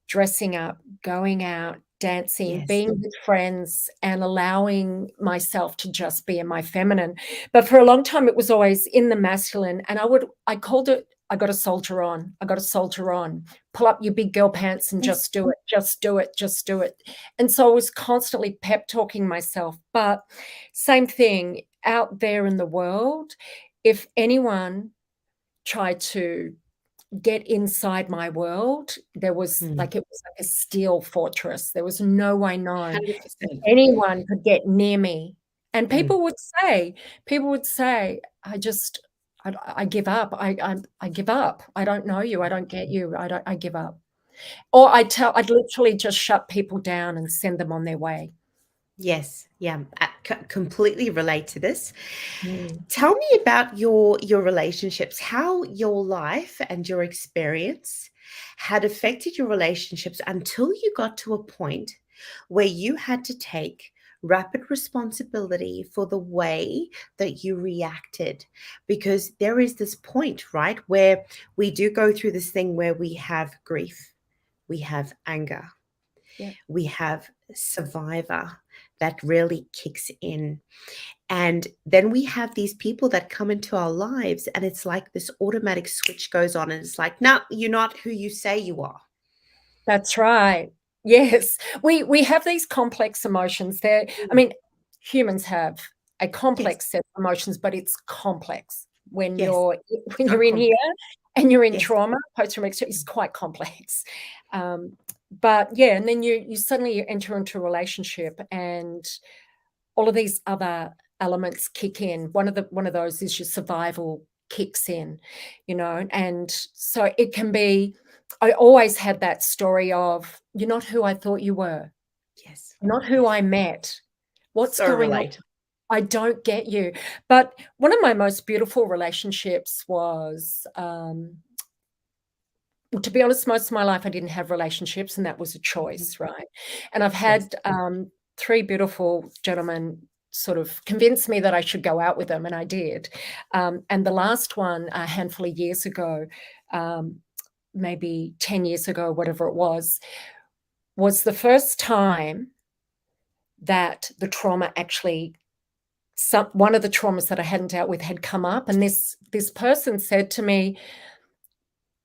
dressing up, going out, dancing, Yes. being with friends, and allowing myself to just be in my feminine. But for a long time, it was always in the masculine. And I called it, I got to soldier on. I got to soldier on. Pull up your big girl pants and Yes. just do it, just do it, just do it. And so I was constantly pep talking myself. But same thing out there in the world, if anyone tried to get inside my world, there was Mm. like, it was like a steel fortress. There was no way known that 100%. anyone could get near me. And Mm. people would say, I give up. I give up. I don't know you. I don't get you. I give up. Or I'd literally just shut people down and send them on their way. Yes. Yeah. I completely relate to this. Mm. Tell me about your relationships, how your life and your experience had affected your relationships until you got to a point where you had to take rapid responsibility for the way that you reacted. Because there is this point, right, where we do go through this thing where we have grief, we have anger, Yeah. we have survivor that really kicks in. And then we have these people that come into our lives, and it's like this automatic switch goes on, and it's like, no, you're not who you say you are. That's right. Yes. We have these complex emotions. I Mm. mean, humans have a Yes, complex set of emotions, but it's complex. When yes, when so you're in here complex. and you're in Yes, trauma, post-traumatic stress is quite complex. But yeah, and then you suddenly enter into a relationship and all of these other elements kick in. One of those is your survival kicks in, and so it can be. I always had that story of, you're not who I thought you were. yes, You're not who yes. I met. What's So going on? relate. I don't get you. But one of my most beautiful relationships was, well, to be honest, most of my life I didn't have relationships, and that was a Mhm. choice, right? And I've Yes. had three beautiful gentlemen sort of convince me that I should go out with them, and I did. And the last one, a handful of years ago, um, maybe 10 years ago, whatever it was the first time that the trauma actually, one of the traumas that I hadn't dealt with had come up. And this person said to me,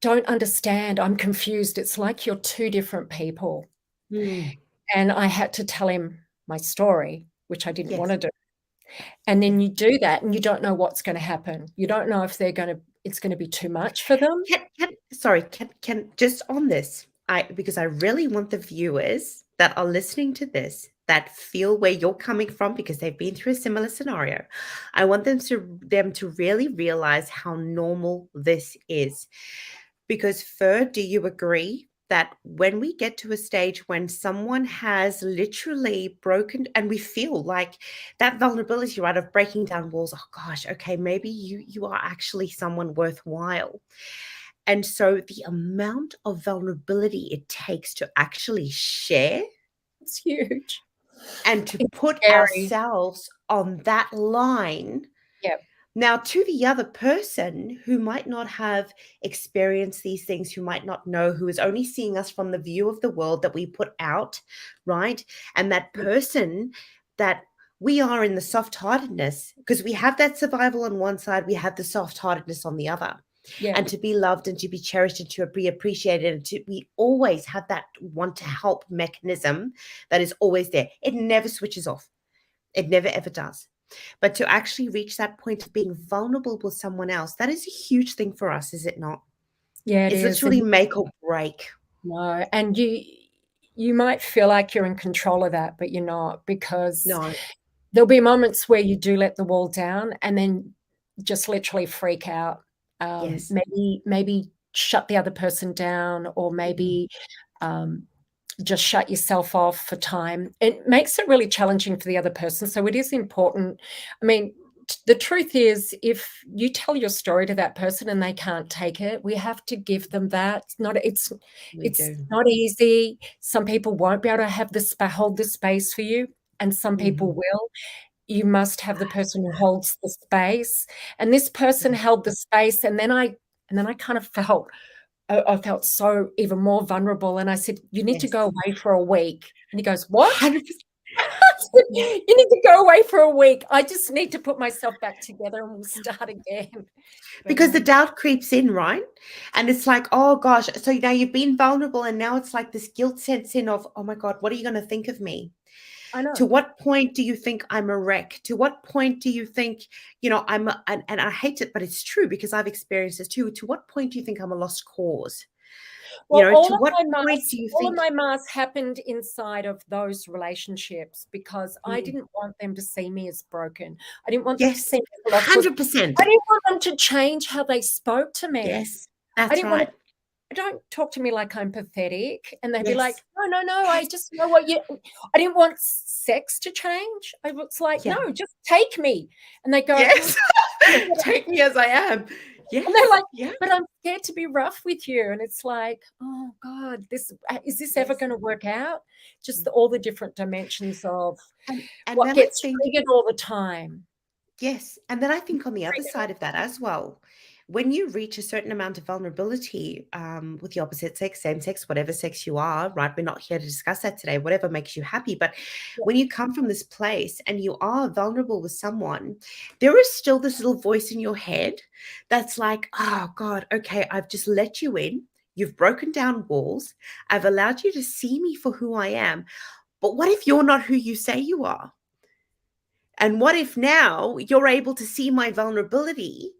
don't understand, I'm confused. It's like you're two different people. Mm. And I had to tell him my story, which I didn't want Yes, to do. And yeah. then you do that and you don't know what's going to happen. You don't know if it's going to be too much for them. Can just on this, because I really want the viewers that are listening to this that feel where you're coming from because they've been through a similar scenario. I want them to really realize how normal this is. Because Fur, do you agree that when we get to a stage when someone has literally broken and we feel like that vulnerability, right, of breaking down walls, oh gosh, okay, maybe you are actually someone worthwhile. And so the amount of vulnerability it takes to actually share It's huge. and to It's put scary. ourselves on that line. Yeah. Now, to the other person who might not have experienced these things, who might not know, who is only seeing us from the view of the world that we put out, right? And that Yeah. person that we are in the soft heartedness, because we have that survival on one side, we have the soft heartedness on the other. Yeah. And to be loved and to be cherished and to be appreciated, and we always have that want to help mechanism that is always there. It never switches off. It never ever does. But to actually reach that point of being vulnerable with someone else, that is a huge thing for us, is it not? Yeah, it It's is. literally make or break. No, and you might feel like you're in control of that, but you're not, because No, there'll be moments where you do let the wall down and then just literally freak out. yes. Maybe shut the other person down, or Mhm. maybe um, just shut yourself off for time. It makes it really challenging for the other person. So it is important. I mean, the truth is, if you tell your story to that person and they can't take it, we have to give them that. We It's do. not easy. Some people won't be able to have this hold the space for you, and some people Mhm. will. You must have the person who holds the space. And this person Yes. held the space, and then I kind of felt I felt so even more vulnerable. And I said, you need to Yes. go away for a week. And he goes, what? 100%. You need to go away for a week. I just need to put myself back together and we'll start again. But Because the doubt creeps in, right? And it's like, oh gosh, so now you've been vulnerable and now it's like this guilt sets in of, oh my God, what are you going to think of me? I know. To what point do you think I'm a wreck? To what point do you think, and I hate it, but it's true because I've experienced this too. To what point do you think I'm a lost cause? Well, To what point do you all of think, my masks happened inside of those relationships because I mm, didn't want them to see me as broken. I didn't want them to yes, see me as a lost cause. 100%. I didn't want them to change how they spoke to me. Yes, I that's didn't want right. to don't talk to me like I'm pathetic. And they'd be like, Yes, no, no, no, I yes, just know what you I didn't want sex to change. I was like, yeah, no, just take me. And they go, yes. Take me as I am. and they're Yes, like, yeah, but I'm scared to be rough with you. And it's like, oh God, is this ever yes. going to work out? Just all the different dimensions of And what then I gets think, triggered all the time. yes. And then I think on the other Triggered all side of that as well, when you reach a certain amount of vulnerability with the opposite sex, same sex, whatever sex you are, right? We're not here to discuss that today, whatever makes you happy. But the when you come from this place and you are vulnerable with someone, there is still this little voice in your head that's like, oh God, okay, I've just let you in. You've broken down walls. I've allowed you to see me for who I am. But what if you're not who you say you are? And what if now you're able to see my vulnerability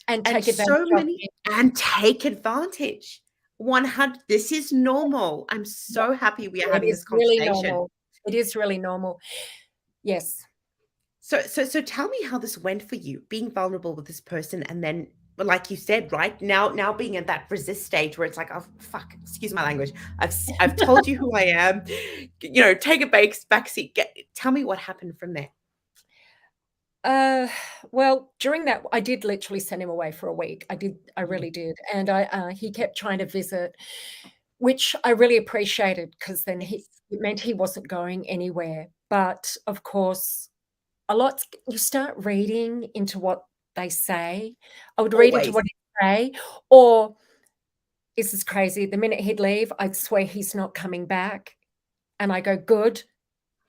and and take advantage so of many it. and take advantage? 100. This is normal. I'm Yeah, so happy we are it having is this really conversation. normal. It is really normal. Yes. So tell me how this went for you, being vulnerable with this person, and then, like you said, right now being at that resist stage where it's like, oh fuck, excuse my language. I've told you who I am. Take a backseat. Tell me what happened from there. Uh, well, during that, I did literally send him away for a week. I Mm, really did. And he kept trying to visit, which I really appreciated because then yes, it meant he wasn't going anywhere. But of course, a lot, you start reading into what they say. I would read into always. what he'd say, or this is crazy. The minute he'd leave, I'd swear he's not coming back. And I go, good,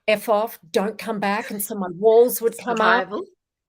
F off, don't come back. And so my walls would come up. Survival.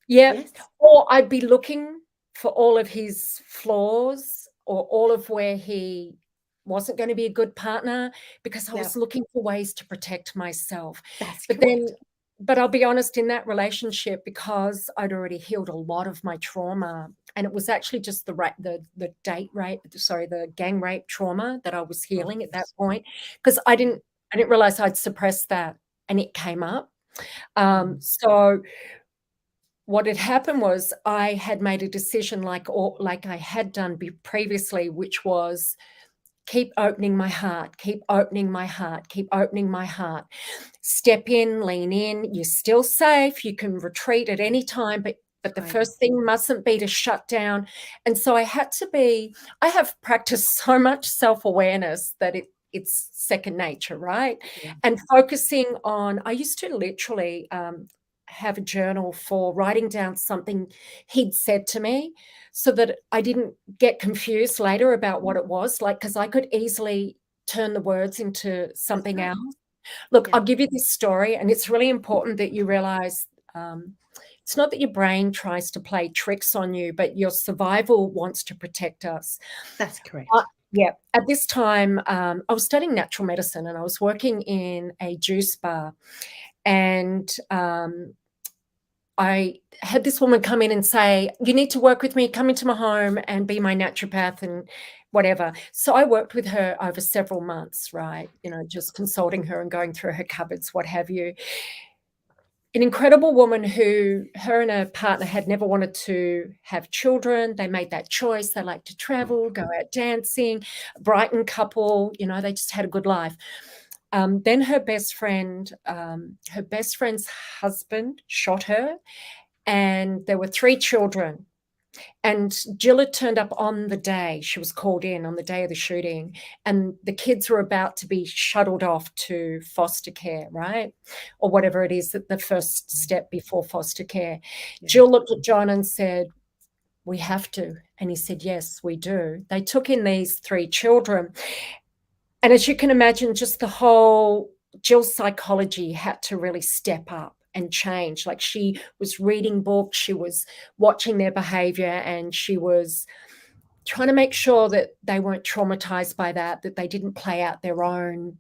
Yep. Yes. Or I'd be looking for all of his flaws or all of where he wasn't going to be a good partner because I Yeah, was looking for ways to protect myself. that's But then, correct. but I'll be honest, in that relationship, because I'd already healed a lot of my trauma, and it was actually just the date rape, sorry, the gang rape trauma that I was Oh, healing at that yes. point, because I Yeah. didn't realize I'd suppressed that, and it came up. Mm, So what had happened was I had made a decision like I had done previously, which was keep opening my heart, keep opening my heart, keep opening my heart. Step in, lean in. You're still safe. You can retreat at any time, but the right. first thing mustn't be to shut down. And so I have practiced so much self-awareness that it's second nature, right? Yeah. And focusing on, I used to literally have a journal for writing down something he'd said to me so that I didn't get confused later about what it was, like, because I could easily turn the words into That's something right. else. Look, Yeah. I'll give you this story, and it's really important that you realize it's not that your brain tries to play tricks on you, but your survival wants to protect us. That's Uh, correct. yeah, at this time, I was studying natural medicine and I was working in a juice bar, and I had this woman come in and say, you need to work with me, come into my home and be my naturopath and whatever. So I worked with her over several months, right? Just consulting her and going through her cupboards, what have you. An incredible woman who, her and her partner had never wanted to have children. They made that choice. They like to travel, go out dancing, Brighton couple, they just had a good life. Then her best friend's husband shot her, and there were 3 children. And Jill had turned up on the day. She was called in on the day of the shooting, and the kids were about to be shuttled off to foster care, right? Or whatever it is, that the first step before foster care. Yeah. Jill looked at John and said, we have to. And he said, yes, we do. They took in these 3 children. And as you can imagine, just the whole Jill's psychology had to really step up and change. Like, she was reading books, she was watching their behavior, and she was trying to make sure that they weren't traumatized by that they didn't play out their own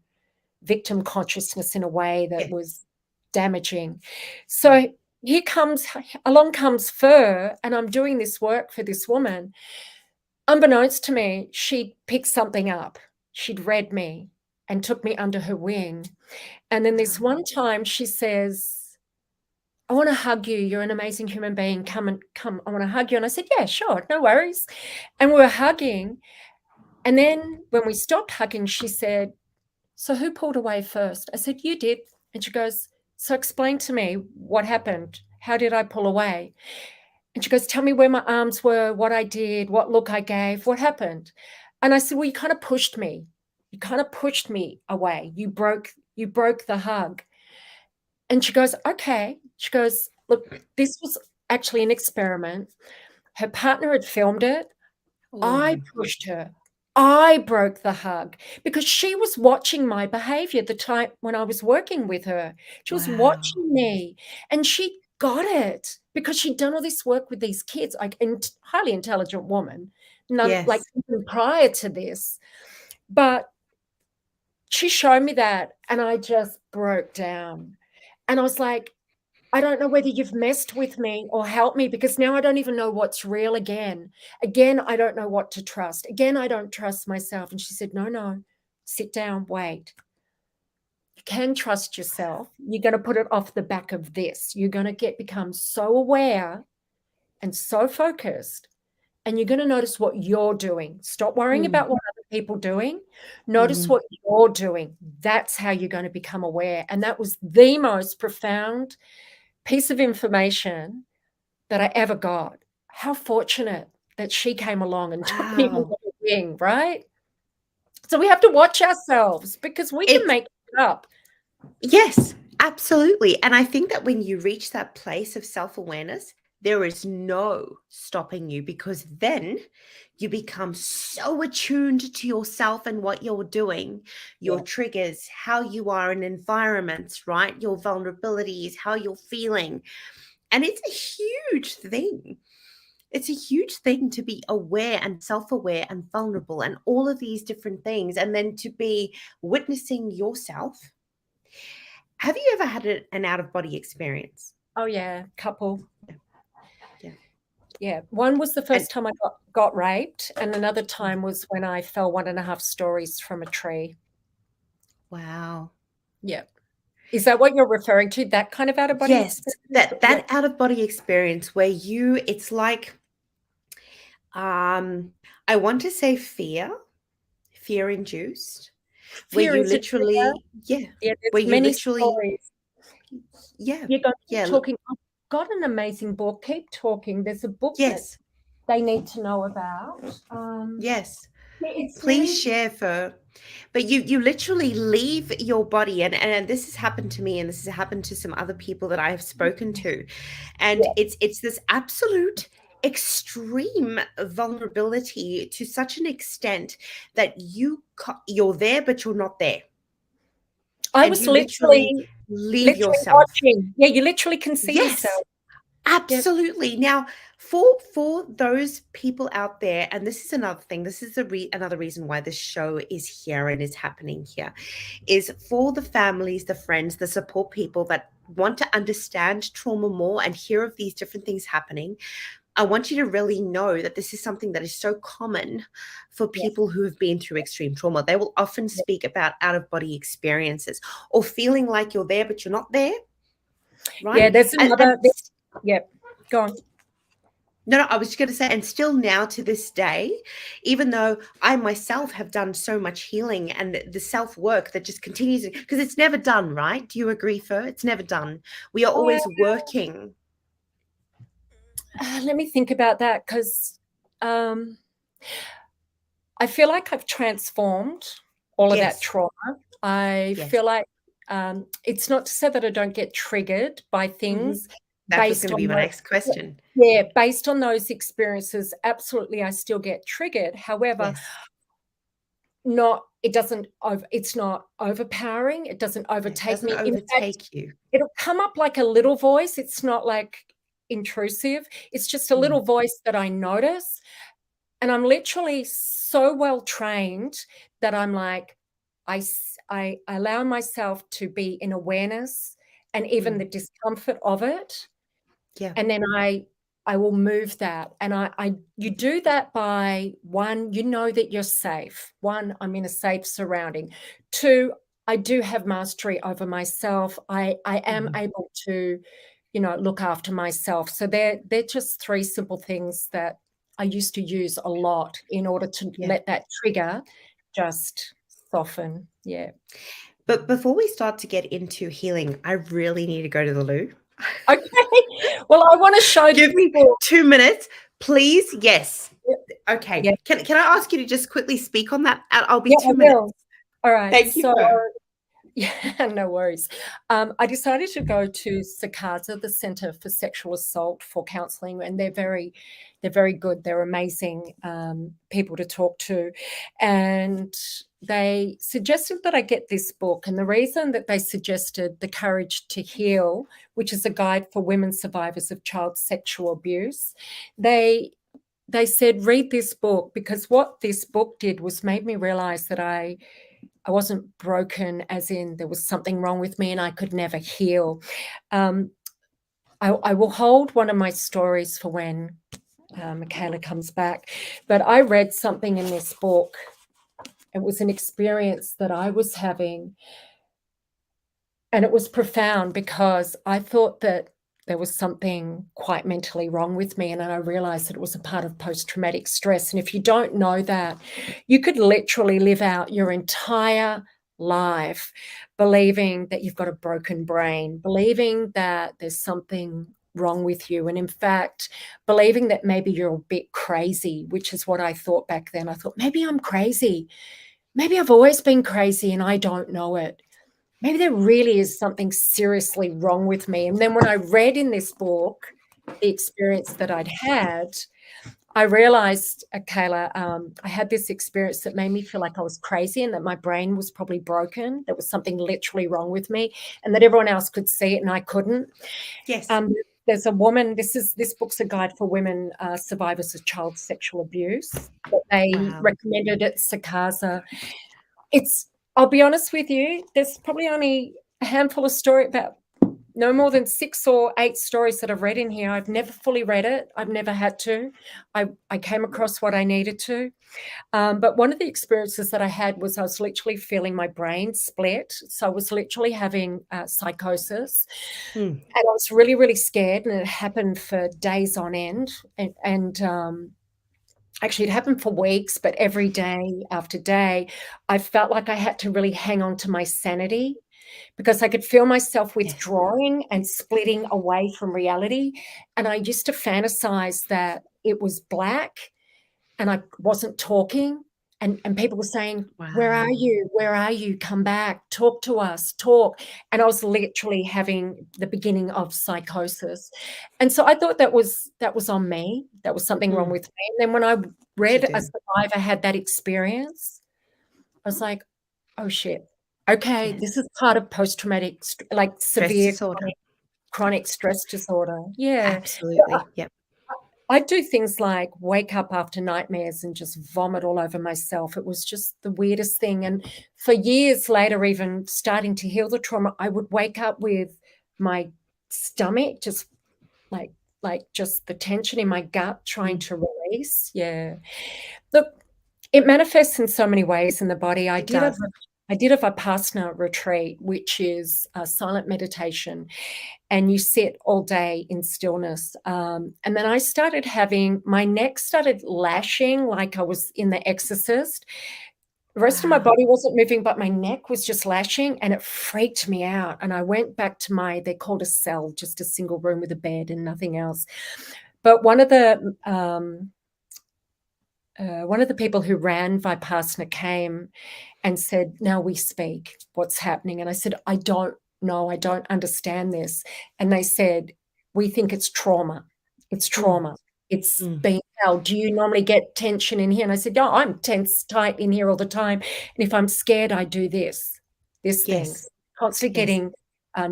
victim consciousness in a way that Yes. was damaging. So along comes Fur, and I'm doing this work for this woman. Unbeknownst to me, she'd picked something up. She'd read me and took me under her wing. And then this one time she says, I want to hug you. You're an amazing human being. Come. I want to hug you. And I said, yeah, sure. No worries. And we were hugging. And then when we stopped hugging, she said, so who pulled away first? I said, you did. And she goes, so explain to me what happened. How did I pull away? And she goes, tell me where my arms were, what I did, what look I gave, what happened? And I said, well, you kind of pushed me. You kind of pushed me away. You broke the hug. And she goes, okay. She goes, look, this was actually an experiment. Her partner had filmed it. I pushed her. I broke the hug because she was watching my behavior the time when I was working with her. She was watching me, and she got it because she'd done all this work with these kids, like a highly intelligent woman, like Yes. even prior to this. But she showed me that, and I just broke down. And I was like, I don't know whether you've messed with me or helped me, because now I don't even know what's real again. Again, I don't know what to trust. Again, I don't trust myself. And she said, no, sit down, wait. You can trust yourself. You're going to put it off the back of this. You're going to become so aware and so focused, and you're going to notice what you're doing. Stop worrying about what other people are doing. Notice what you're doing. That's how you're going to become aware. And that was the most profound piece of information that I ever got. How fortunate that she came along and took me under the wing, right? So we have to watch ourselves because we can make it up. Yes, absolutely. And I think that when you reach that place of self-awareness, there is no stopping you, because then you become so attuned to yourself and what you're doing, your triggers, how you are in environments, right? Your vulnerabilities, how you're feeling. And it's a huge thing. It's a huge thing to be aware and self-aware and vulnerable and all of these different things. And then to be witnessing yourself. Have you ever had an out-of-body experience? Oh, yeah, couple. Yeah. Yeah. One was the first time I got raped, and another time was when I fell 1.5 stories from a tree. Wow. Yeah. Is that what you're referring to? That kind of out-of-body Yes, experience? that out-of-body experience where it's like, I want to say fear-induced, where Fear you is a trigger. literally, Yeah, where there's you many literally, stories. yeah, You got to keep yeah, talking. I've got an amazing book. Keep talking. There's a book that yes, they need to know about. yes. It's Please really share but you literally leave your body, and this has happened to me, and this has happened to some other people that I have spoken to, and yeah. it's this absolute extreme vulnerability to such an extent that you're there but you're not there, I and was you literally leave literally yourself. watching. Yeah, you literally can see Yes. yourself. Yep. Absolutely. Now, for those people out there, and this is another thing, this is another reason why this show is here and is happening here, is for the families, the friends, the support people that want to understand trauma more and hear of these different things happening. I want you to really know that this is something that is so common for Yes. people who have been through extreme trauma. They will often speak about out-of-body experiences or feeling like you're there, but you're not there, right? Yeah, there's another. And Yep. Go on. no, I was just going to say, and still now to this day, even though I myself have done so much healing and the self work that just continues, because it's never done, right? Do you agree, Fur? It's never done. We are always working. Let me think about that, because I feel like I've transformed all of that Yes. trauma. I Yes. feel like it's not to say that I don't get triggered by Hmm. things That was based going to on be my my next question. Yeah, based on those experiences, absolutely, I still get triggered. However, Yes. it's not overpowering. It doesn't It overtake doesn't me. In fact, overtake you. it'll come up like a little voice. It's not like intrusive. It's just a little voice that I notice. And I'm literally so well trained that I'm like, I allow myself to be in awareness and even the discomfort of it. Yeah. And then I will move that. And you do that by, one, you know that you're safe. One, I'm in a safe surrounding. Two, I do have mastery over myself. I am able to, look after myself. So they're just three simple things that I used to use a lot in order to Yeah. let that trigger just soften. Yeah. But before we start to get into healing, I really need to go to the loo. Okay. Well, I want to show Give me 2 minutes, please. Yes. Okay. Yeah. Can I ask you to just quickly speak on that? I'll be Yeah, 2 I minutes. will. All right. Thank you, So, Fur. yeah, no worries. I decided to go to SACASA, the Centre for Sexual Assault, for counselling, and they're very good. They're amazing people to talk to, and they suggested that I get this book. And the reason that they suggested The Courage to Heal, which is a guide for women survivors of child sexual abuse, they said, read this book, because what this book did was made me realise that I wasn't broken, as in there was something wrong with me and I could never heal. I will hold one of my stories for when Michaela comes back, but I read something in this book. It was an experience that I was having, and it was profound because I thought that there was something quite mentally wrong with me, and then I realized that it was a part of post-traumatic stress. And if you don't know that, you could literally live out your entire life believing that you've got a broken brain, believing that there's something wrong with you, and in fact believing that maybe you're a bit crazy, which is what I thought back then. I thought, maybe I'm crazy, maybe I've always been crazy and I don't know it. Maybe there really is something seriously wrong with me. And then when I read in this book the experience that I'd had, I realized, Kayla, I had this experience that made me feel like I was crazy and that my brain was probably broken. There was something literally wrong with me, and that everyone else could see it and I couldn't. Yes. There's a woman, this book's a guide for women survivors of child sexual abuse that they recommended at SACASA. I'll be honest with you, there's probably only a handful of stories, about no more than 6 or 8 stories that I've read in here. I've never fully read it. I've never had to. I came across what I needed to. But one of the experiences that I had was I was literally feeling my brain split. So I was literally having psychosis. And I was really, really scared, and it happened for days on end. And actually, it happened for weeks, but every day after day, I felt like I had to really hang on to my sanity, because I could feel myself withdrawing and splitting away from reality. And I used to fantasize that it was black and I wasn't talking. And people were saying, where are you? Where are you? Come back. Talk to us. Talk. And I was literally having the beginning of psychosis. And so I thought that was on me. That was something wrong with me. And then when I read A Survivor Had That Experience, I was like, oh, shit. Okay, this is part of post-traumatic, like severe chronic stress disorder. Yeah. Absolutely. Yep. I do things like wake up after nightmares and just vomit all over myself. It was just the weirdest thing. And for years later, even starting to heal the trauma, I would wake up with my stomach just like just the tension in my gut trying to release. Yeah. Look, it manifests in so many ways in the body. I did a Vipassana retreat, which is a silent meditation, and you sit all day in stillness. And then I started having, my neck started lashing like I was in The Exorcist. The rest of my body wasn't moving, but my neck was just lashing, and it freaked me out. And I went back to they called a cell, just a single room with a bed and nothing else. But one of the people who ran Vipassana came and said, now we speak, what's happening? And I said, I don't know, I don't understand this. And they said, we think it's trauma. It's Mm, trauma. It's mm. being held. Do you normally get tension in here? And I said, "No, I'm tense tight in here all the time. And if I'm scared, I do this thing." Yes, Constantly yes. getting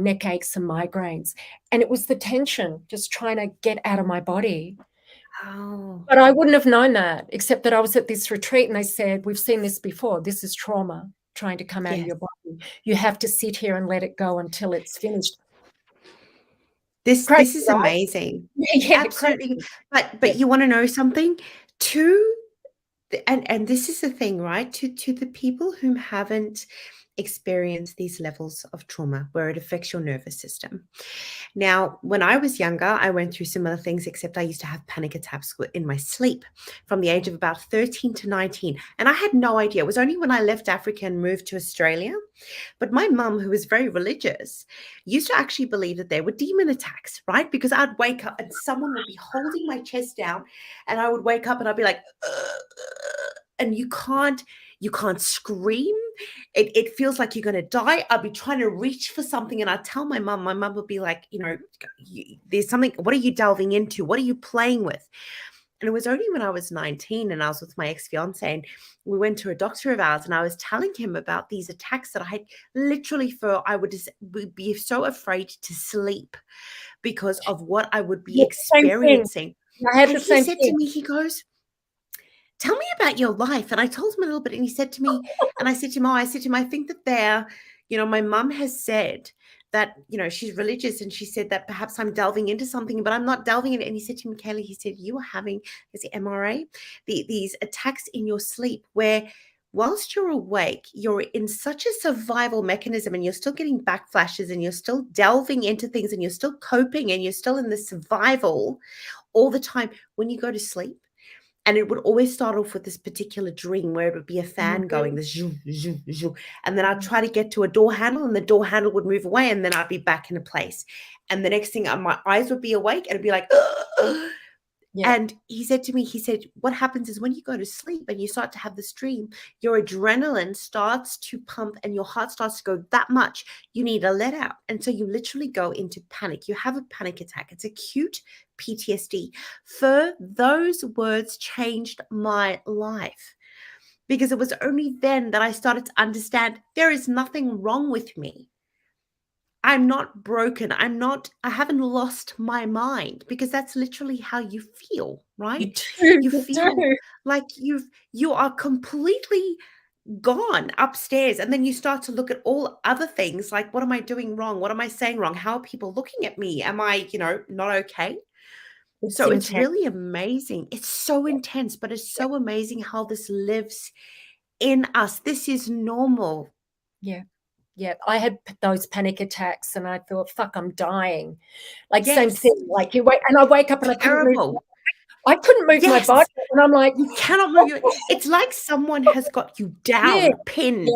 neck aches and migraines. And it was the tension just trying to get out of my body. Oh, But I wouldn't have known that, except that I was at this retreat and they said, "We've seen this before. This is trauma trying to come out of yes. your body. You have to sit here and let it go until it's finished." Crazy, This is right? amazing. Yeah, Absolutely. crazy. But Yeah. you want to know something? To and this is the thing, right? To the people who haven't experienced these levels of trauma where it affects your nervous system. Now, when I was younger, I went through similar things, except I used to have panic attacks in my sleep from the age of about 13 to 19. And I had no idea. It was only when I left Africa and moved to Australia. But my mum, who was very religious, used to actually believe that there were demon attacks, right? Because I'd wake up and someone would be holding my chest down, and I would wake up and I'd be like, and you can't scream. It feels like you're going to die. I'd be trying to reach for something, and I'd tell my mum would be like, there's something, what are you delving into? What are you playing with? And it was only when I was 19 and I was with my ex-fiance and we went to a doctor of ours and I was telling him about these attacks that I had literally I would be so afraid to sleep because of what I would be Yeah, same thing. experiencing. I had And the he same said to thing. me, he goes, "Tell me about your life." And I told him a little bit, and he said to me, and I said to him, I think that my mum has said that, she's religious, and she said that perhaps I'm delving into something, but I'm not delving in it. And he said to me, "Kaylee," he said, "you are having this MRA, these attacks in your sleep where whilst you're awake, you're in such a survival mechanism and you're still getting backflashes and you're still delving into things and you're still coping and you're still in the survival all the time. When you go to sleep, and it would always start off with this particular dream where it would be a fan going, Mhm. this zoom, zoom, zoom. And then I'd Mhm. try to get to a door handle and the door handle would move away and then I'd be back in a place. And the next thing, my eyes would be awake and it'd be like, "Ugh." Yeah, And he said to me, he said, what happens is when you go to sleep and you start to have this dream, your adrenaline starts to pump and your heart starts to go that much. You need a let out. And so you literally go into panic. You have a panic attack. It's acute PTSD. For those words changed my life because it was only then that I started to understand there is nothing wrong with me. I'm not broken. I haven't lost my mind because that's literally how you feel, you right? do, You you feel do. like you are completely gone upstairs. And then you start to look at all other things like, what am I doing wrong? What am I saying wrong? How are people looking at me? Am I, not okay? It's So it's intense. really amazing. It's so intense, but it's Yeah, so amazing how this lives in us. This is normal. yeah, yeah. I had those panic attacks and I thought, "Fuck, I'm dying." Like, same Yes. thing, like, I wake up and Terrible. I couldn't move my Yes. body, and I'm like, You cannot move "Oh." your it's like someone has got you Yeah, down, yeah, pinned.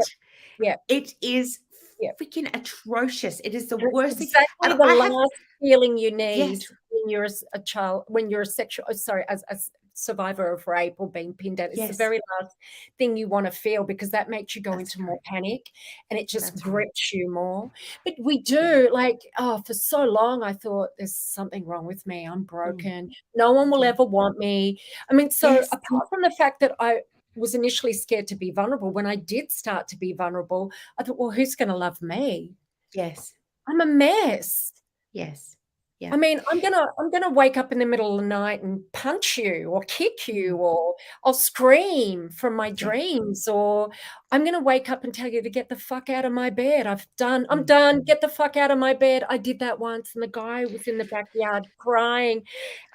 yeah, It is yeah. freaking atrocious. It is the And it's worst thing. And exactly the I have last feeling you need yes, when you're a child, when you're a sexual sorry, as a survivor of rape or being pinned down. It's the yes, very last thing you wanna feel because that makes you go that's into true. more panic and it just That's right. grips you more. But we Yeah. do, like, for so long, I thought, "There's something wrong with me. I'm Mm, broken. No one will yeah. ever want me." I mean, so Yes, apart from the fact that I was initially scared to be vulnerable, when I did start to be vulnerable, I thought, "Well, who's gonna love me? yes, I'm a mess." yes. Yeah. I mean, I'm gonna wake up in the middle of the night and punch you or kick you, Mm, or I'll scream from my yeah. dreams, or I'm gonna wake up and tell you to get the fuck out of my bed. I'm Mm. done. Get the fuck out of my bed. I did that once, and the guy was in the backyard crying,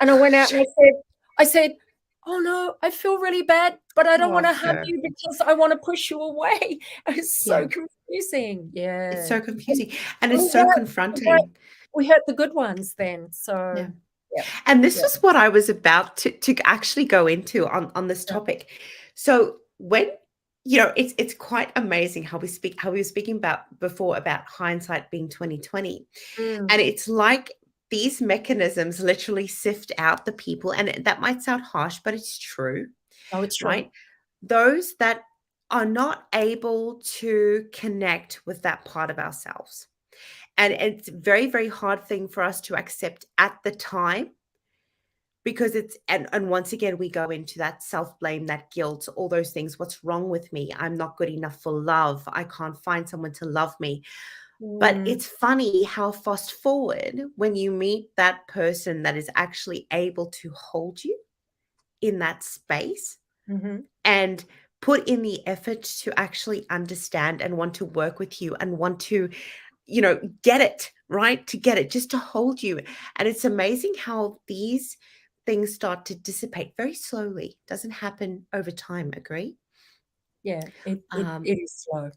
and I went out and I said, "Oh no, I feel really bad, but I don't Oh, wanna hug Fur. you because I wanna push you away." It's so Yeah. confusing. It's Yeah. so And confusing and we it's so hurt we hurt confronting. we hurt the good ones then, Yeah. so yeah, And this yeah, was what I was about to actually go into on this yeah. topic. So when it's quite amazing how we were speaking about before about hindsight being 2020. Mm. And it's like these mechanisms literally sift out the people, and that might sound harsh, but it's true, Oh, it's true. right? Those that are not able to connect with that part of ourselves. And it's a very, very hard thing for us to accept at the time, because it's and once again we go into that self-blame, that guilt, all those things. What's wrong with me? I'm not good enough for love. I can't find someone to love me. But Mm, it's funny how fast forward when you meet that person that is actually able to hold you in that space mhm. and put in the effort to actually understand and want to work with you and want to, get it, right? To get it, just to hold you. And it's amazing how these things start to dissipate very slowly. Doesn't happen over time, agree? Yeah, it Um, it is slow.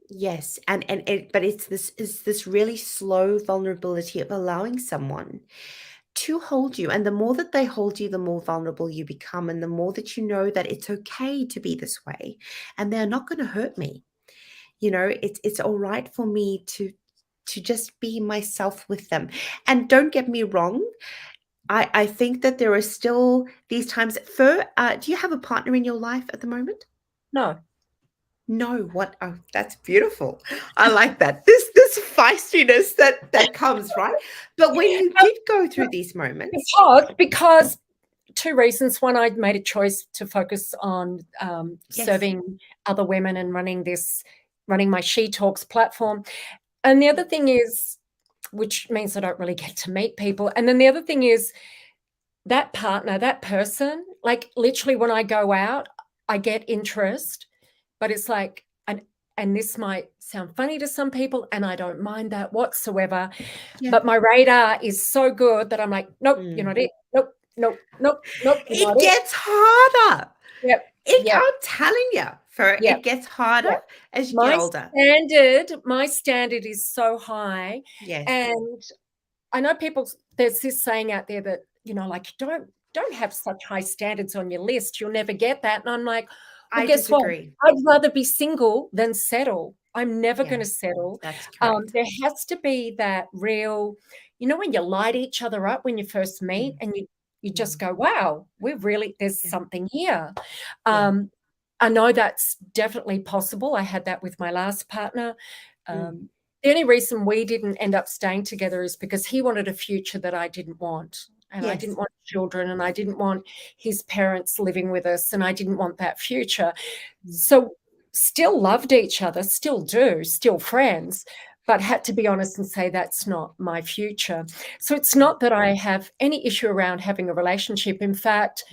yes, but it's this really slow vulnerability of allowing someone to hold you. And the more that they hold you, the more vulnerable you become. And the more that you know that it's okay to be this way and they're not going to hurt me. It's all right for me to just be myself with them. And don't get me wrong, I think that there are still these times. Do you have a partner in your life at the moment? No. No, what? Oh, that's beautiful. I like that. This feistiness that comes, right? But when you Well, did go through these moments, because 2 reasons. One, I'd made a choice to focus on, yes, serving other women and running my She Talks platform. And the other thing is, which means I don't really get to meet people, and then the other thing is that partner, that person, like, literally when I go out, I get interest, but it's like and this might sound funny to some people, and I don't mind that whatsoever, yeah. but my radar is so good that I'm like, "Nope, you're Mm. not it. Nope, nope, nope, nope, you're not It it." gets harder. Yep, yep, I'm telling you, yep, it gets harder yep. as you get My older. standard is so high, Yes, and I know people there's this saying out there that, like, "Don't have such high standards on your list, you'll never get that," and I'm like, "Well, I guess what? disagree. I'd rather be single than settle. I'm never Yeah, gonna settle." that's correct. There has to be that real when you light each other up when you first meet Mm, and you just mm, go, "Wow, there's yeah, something here." yeah. Um, I know that's definitely possible. I had that with my last partner. Mm, The only reason we didn't end up staying together is because he wanted a future that I didn't want. And I didn't yes. want children, and I didn't want his parents living with us, and I didn't want that future. Mm, So, still loved each other, still do, still friends, but had to be honest and say that's not my future. So, it's mm, not that I have any issue around having a relationship. In fact,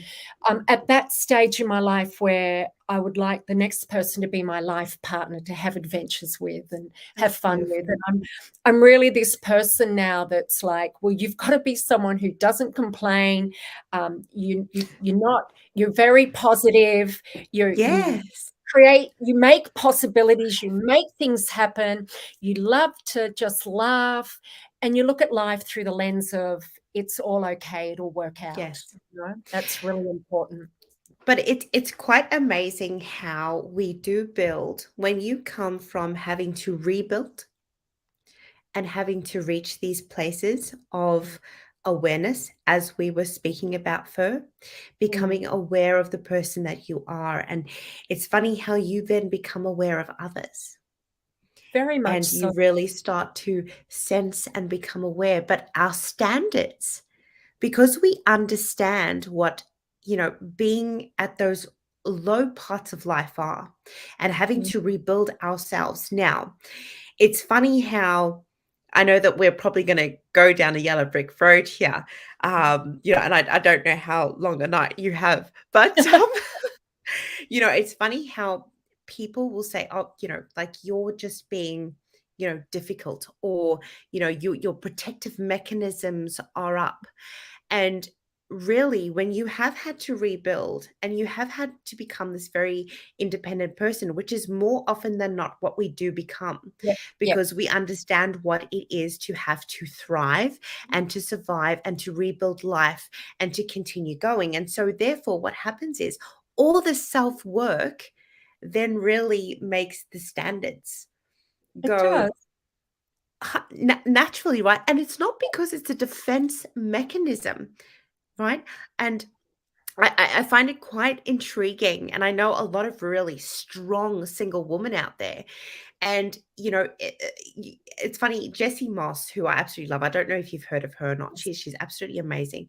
at that stage in my life where I would like the next person to be my life partner, to have adventures with and have that's fun with. beautiful. And I'm really this person now that's like, well, you've got to be someone who doesn't complain. You're very positive. You Yes, you make possibilities, you make things happen. You love to just laugh, and you look at life through the lens of it's all okay, it'll work out. yes. That's really important. But it's quite amazing how we do build when you come from having to rebuild and having to reach these places of awareness, as we were speaking about, Fur, Mm, becoming aware of the person that you are. And it's funny how you then become aware of others very much and you so. really start to sense and become aware. But our standards, because we understand what, being at those low parts of life are and having Mm, to rebuild ourselves. Now, it's funny how I know that we're probably going to go down a yellow brick road here. And I don't know how long a night you have, but it's funny how people will say, oh, like you're just being, difficult, or, your protective mechanisms are up. And really, when you have had to rebuild and you have had to become this very independent person, which is more often than not what we do become, Yep, yep, because we understand what it is to have to thrive and to survive and to rebuild life and to continue going. And so, therefore, what happens is all the self work then really makes the standards it does. go naturally, right? And it's not because it's a defense mechanism, right? And I find it quite intriguing, and I know a lot of really strong single women out there. And it's funny. Jessie Moss, who I absolutely love. I don't know if you've heard of her or not. She's absolutely amazing,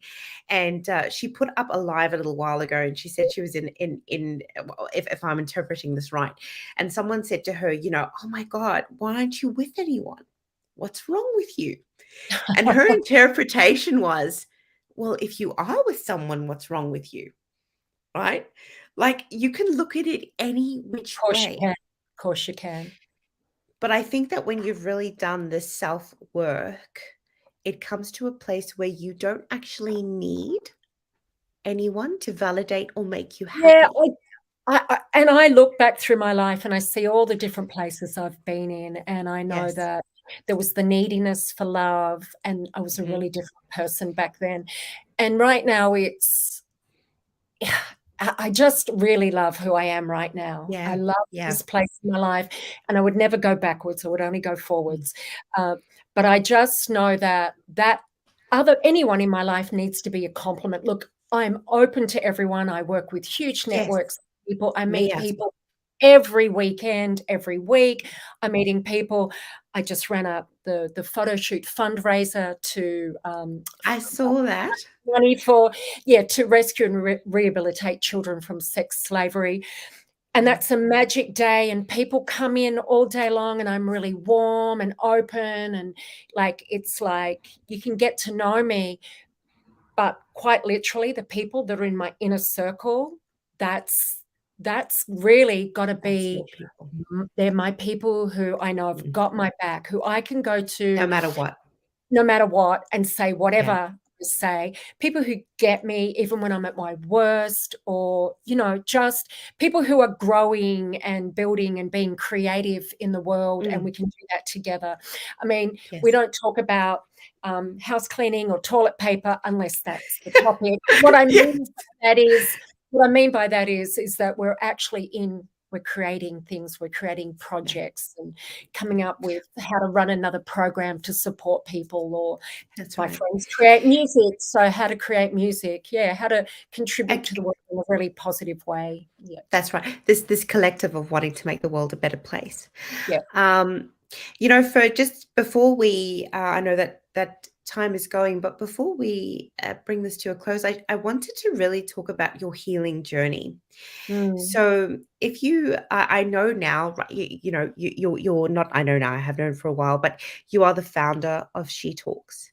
and she put up a live a little while ago, and she said she was in well, if I'm interpreting this right, and someone said to her, oh my God, why aren't you with anyone? What's wrong with you? And her interpretation was, well, if you are with someone, what's wrong with you? Right? Like, you can look at it any which Of course you way. can. Of course you can. But I think that when you've really done this self work, it comes to a place where you don't actually need anyone to validate or make you Yeah, happy. I look back through my life and I see all the different places I've been in, and I know Yes. that there was the neediness for love, and I was a Mhm. really different person back then. And right now it's I just really love who I am right now. I Yeah. love Yeah. this place in my life, and I would never go backwards. I would only go Mm. forwards. Uh, but I just know that anyone in my life needs to be a compliment. Look, I'm open to everyone. I work with huge Yes. networks of people. I Me meet as well. people every weekend, every week. I'm meeting people. I just ran the photo shoot fundraiser to I saw that. money to rescue and rehabilitate children from sex slavery. And Yeah. that's a magic day, and people come in all day long, and I'm really warm and open, and it's like you can get to know me. But quite literally, the people that are in my inner circle, that's really got to That's be, your people. they're my people who I know have Mm. got my back, who I can go No to matter what. no matter what and say whatever Yeah. I say. People who get me even when I'm at my worst, or just people who are growing and building and being creative in the world, and we Mm. can do that together. I mean, we Yes. don't talk about house cleaning or toilet paper unless that's the topic. What I mean by that is that we're creating things, we're creating Yeah. projects, and coming up with how to run another program to support people. Or That's my right. friends create music, so how to create music, how to contribute to the world in a really positive way. Yeah, That's right. This collective of wanting to make the world a better place. yeah. Um, for just before we, I know that time is going, but before we bring this to a close, I wanted to really talk about your healing journey. Mm, So, if you, I know now, right, you're not. I know now. I have known for a while, but you are the founder of She Talks.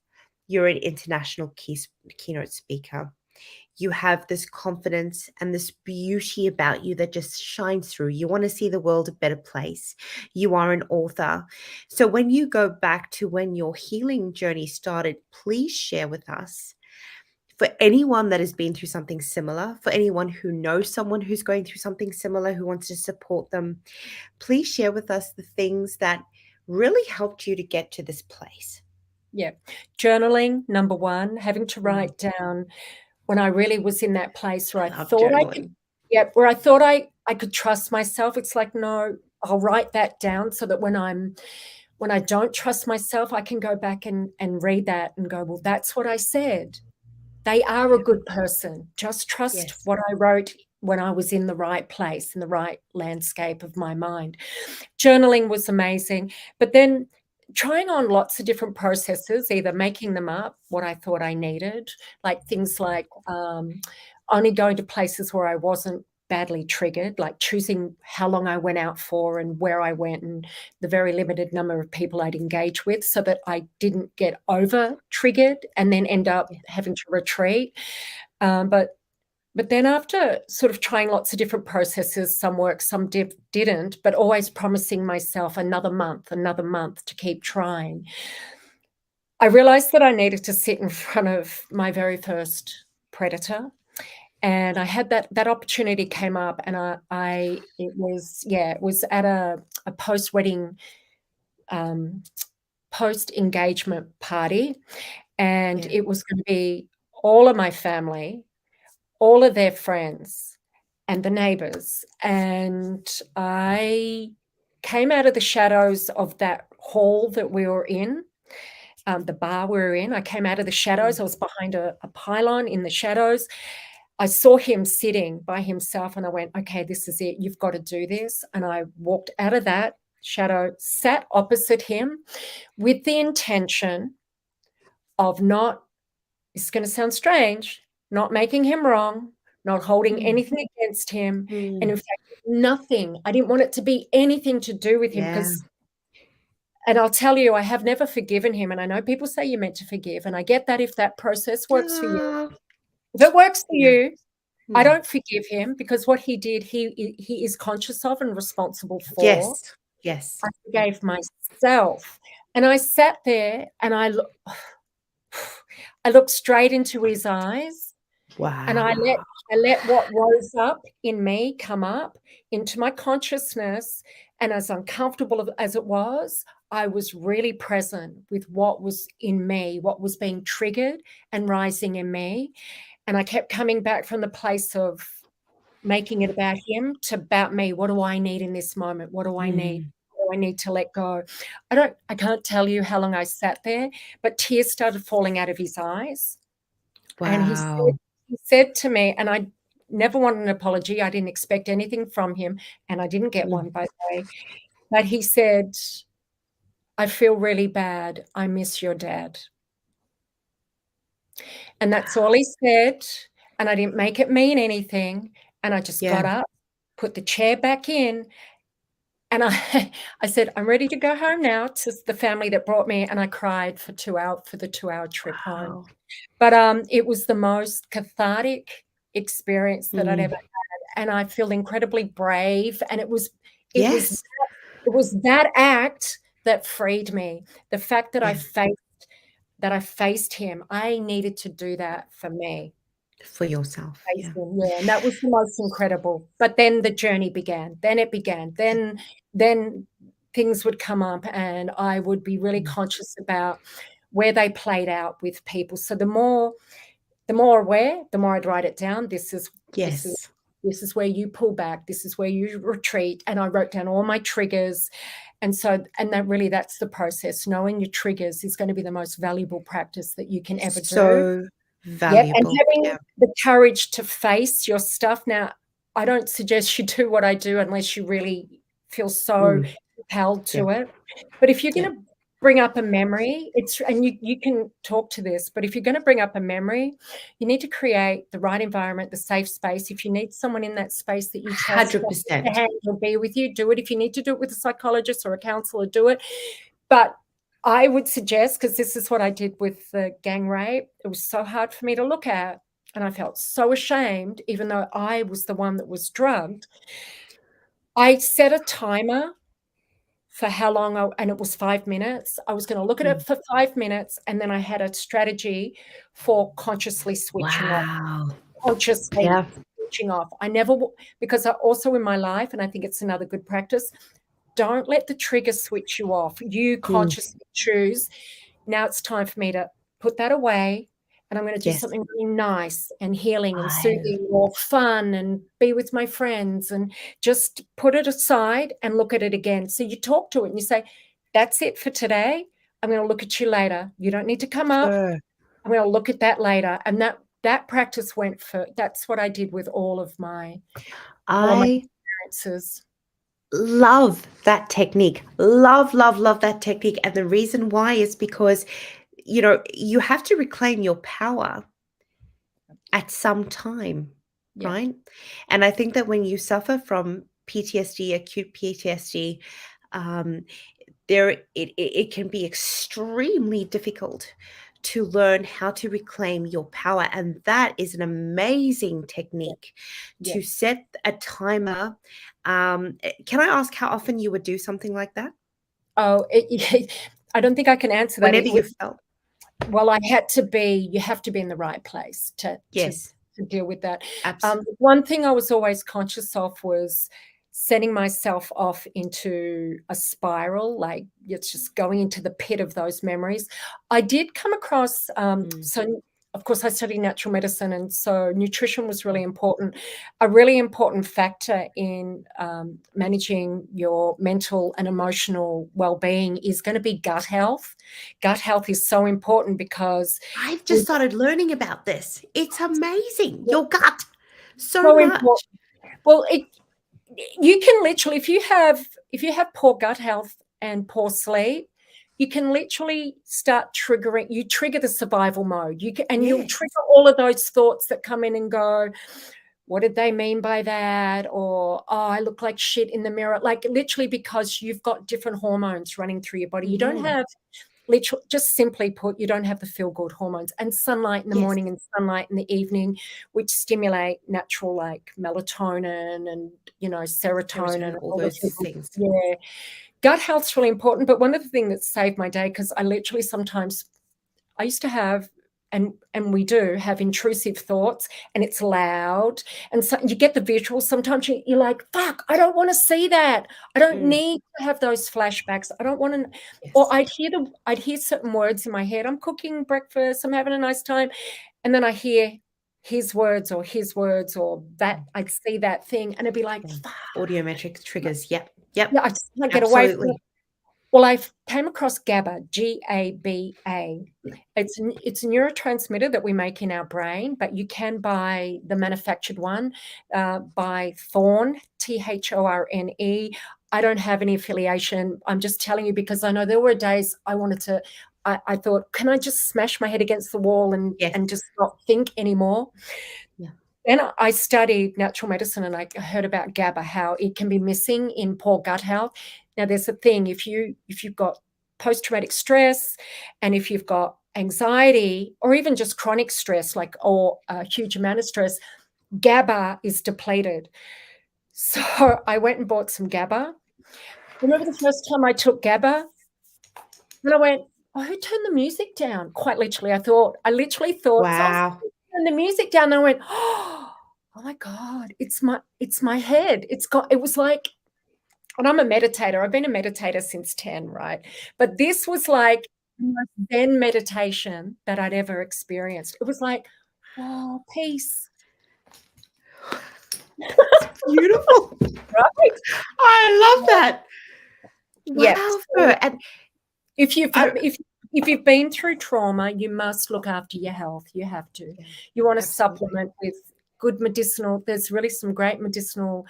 You're an international keynote speaker. You have this confidence and this beauty about you that just shines through. You want to see the world a better place. You are an author. So, when you go back to when your healing journey started, please share with us. For anyone that has been through something similar, for anyone who knows someone who's going through something similar, who wants to support them, please share with us the things that really helped you to get to this place. yeah. Journaling, number one, having to Mm, write down when I really was in that place where I I love thought I could, journaling. where I thought I could trust myself. It's like, no, I'll write that down so that when I don't trust myself, I can go back and read that and go, well, that's what I said. They are a Yeah. good person. Just trust Yes. what I wrote when I was in the right place, in the right landscape of my mind. Journaling was amazing. But then trying on lots of different processes, either making them up, what I thought I needed, like things like only going to places where I wasn't badly triggered, like choosing how long I went out for and where I went and the very limited number of people I'd engage with, so that I didn't get over triggered and then end up Yeah. having to retreat. But then after sort of trying lots of different processes, some worked, some didn't, but always promising myself another month to keep trying, I realized that I needed to sit in front of my very first predator. And I had that opportunity came up, and it was at a post-wedding, um, post-engagement party, and Yeah. it was going to be all of my family, all of their friends, and the neighbors. And I came out of the shadows of that hall that we were in, the bar we were in. I came out of the shadows. Mm. I was behind a pylon in the shadows. I saw him sitting by himself and I went, okay, this is it. You've got to do this. And I walked out of that shadow, sat opposite him with the intention of not, it's going to sound strange, not making him wrong, not holding anything against him. And in fact, nothing. I didn't want it to be anything to do with him because, and I'll tell you, I have never forgiven him. And I know people say you're meant to forgive. And I get that if that process works for you. If it works for you, I don't forgive him because what he did, he is conscious of and responsible for. Yes. I forgave myself. And I sat there and I looked straight into his eyes. Wow. And I let what rose up in me come up into my consciousness. And as uncomfortable as it was, I was really present with what was in me, what was being triggered and rising in me. And I kept coming back from the place of making it about him to about me. What do I need in this moment? What do I need? What do I need to let go? I can't tell you how long I sat there, but tears started falling out of his eyes. Wow. And he said to me, and I never wanted an apology. I didn't expect anything from him, and I didn't get one, by the way. But he said, I feel really bad. I miss your dad. And that's all he said. And I didn't make it mean anything. And I just got up, put the chair back in. And I said, I'm ready to go home now to the family that brought me. And I cried for the 2-hour trip home. But it was the most cathartic experience that I'd ever had. And I feel incredibly brave. And it was that act that freed me. The fact that I faced him. I needed to do that for me. For yourself. Yeah, and that was the most incredible. But then the journey began. Then it began. Then things would come up and I would be really conscious about where they played out with people. So the more aware, the more I'd write it down. This is where you pull back. This is where you retreat. And I wrote down all my triggers. And that's the process. Knowing your triggers is going to be the most valuable practice that you can ever do. So valuable. And having the courage to face your stuff. Now, I don't suggest you do what I do unless you really feel so compelled to it. But if you're going to bring up a memory, and you can talk to this, but if you're going to bring up a memory, you need to create the right environment, the safe space. If you need someone in that space that you trust 100% to be with you, do it. If you need to do it with a psychologist or a counselor, do it. But I would suggest, because this is what I did with the gang rape, it was so hard for me to look at, and I felt so ashamed, even though I was the one that was drugged. I set a timer for how long, and it was 5 minutes. I was going to look at it for 5 minutes, and then I had a strategy for consciously switching off. Consciously switching off. I never, because I also in my life, and I think it's another good practice, don't let the trigger switch you off. You consciously choose. Now it's time for me to put that away, and I'm going to do something really nice and healing and soothing or fun and be with my friends, and just put it aside and look at it again. So you talk to it and you say, that's it for today. I'm going to look at you later. You don't need to come up. I'm going to look at that later. And that practice that's what I did with all of my experiences. Love that technique. Love that technique. And the reason why is because, you have to reclaim your power at some time, right? And I think that when you suffer from PTSD, acute PTSD, it can be extremely difficult to learn how to reclaim your power. And that is an amazing technique to set a timer. Can I ask how often you would do something like that? Oh, I don't think I can answer that. Whenever you felt. Well, you have to be in the right place to deal with that. Absolutely. One thing I was always conscious of was setting myself off into a spiral, like it's just going into the pit of those memories. I did come across, so of course, I studied natural medicine, and so nutrition was really important. A really important factor in managing your mental and emotional well-being is going to be gut health. Gut health is so important because I've just started learning about this. It's amazing. Your gut. So so much. important. Well, you can literally, if you have poor gut health and poor sleep, you can literally start triggering. You trigger the survival mode. You'll trigger all of those thoughts that come in and go, what did they mean by that? Or, oh, I look like shit in the mirror. Like literally because you've got different hormones running through your body. You don't have, literally, just simply put, you don't have the feel-good hormones. And sunlight in the morning and sunlight in the evening, which stimulate natural like melatonin and, serotonin and all those things. Yeah. Gut health's really important. But one of the things that saved my day, because I literally sometimes, I used to have, and we do have intrusive thoughts, and it's loud, and so you get the visuals. Sometimes you're like, fuck, I don't want to see that. I don't need to have those flashbacks. I don't want to. Or I'd hear certain words in my head. I'm cooking breakfast, I'm having a nice time, and then I hear his words or that. I'd see that thing and I'd be like, fuck. Audiometric triggers. Yep. Yeah, I just can't get away from it. Well, I came across GABA, GABA. It's a neurotransmitter that we make in our brain, but you can buy the manufactured one by Thorne, THORNE. I don't have any affiliation. I'm just telling you because I know there were days I thought, can I just smash my head against the wall and just not think anymore? Yeah. Then I studied natural medicine and I heard about GABA, how it can be missing in poor gut health. Now, there's a thing, if you've got post-traumatic stress and if you've got anxiety or even just chronic stress, or a huge amount of stress, GABA is depleted. So I went and bought some GABA. Remember the first time I took GABA? And I went, oh, who turned the music down? Quite literally, I literally thought, wow. So turn the music down. And I went, oh my God, it's my head. It was like, and I'm a meditator. I've been a meditator since 10, right? But this was like the most Zen meditation that I'd ever experienced. It was like, oh, peace. It's beautiful. Right? I love that. Yeah. Wow. And if you've been through trauma, you must look after your health. You have to. You want to supplement with good medicinal. There's really some great medicinal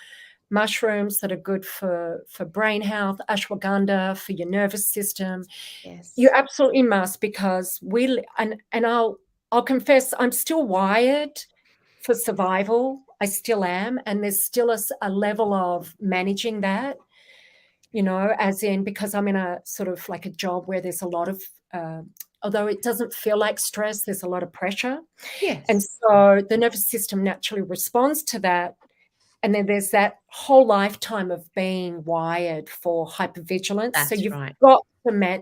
mushrooms that are good for brain health, ashwagandha for your nervous system. Yes. You absolutely must, because I'll confess, I'm still wired for survival. I still am. And there's still a level of managing that, as in, because I'm in a sort of like a job where there's a lot of, although it doesn't feel like stress, there's a lot of pressure. Yes. And so the nervous system naturally responds to that. And then there's that whole lifetime of being wired for hypervigilance. That's so you've right.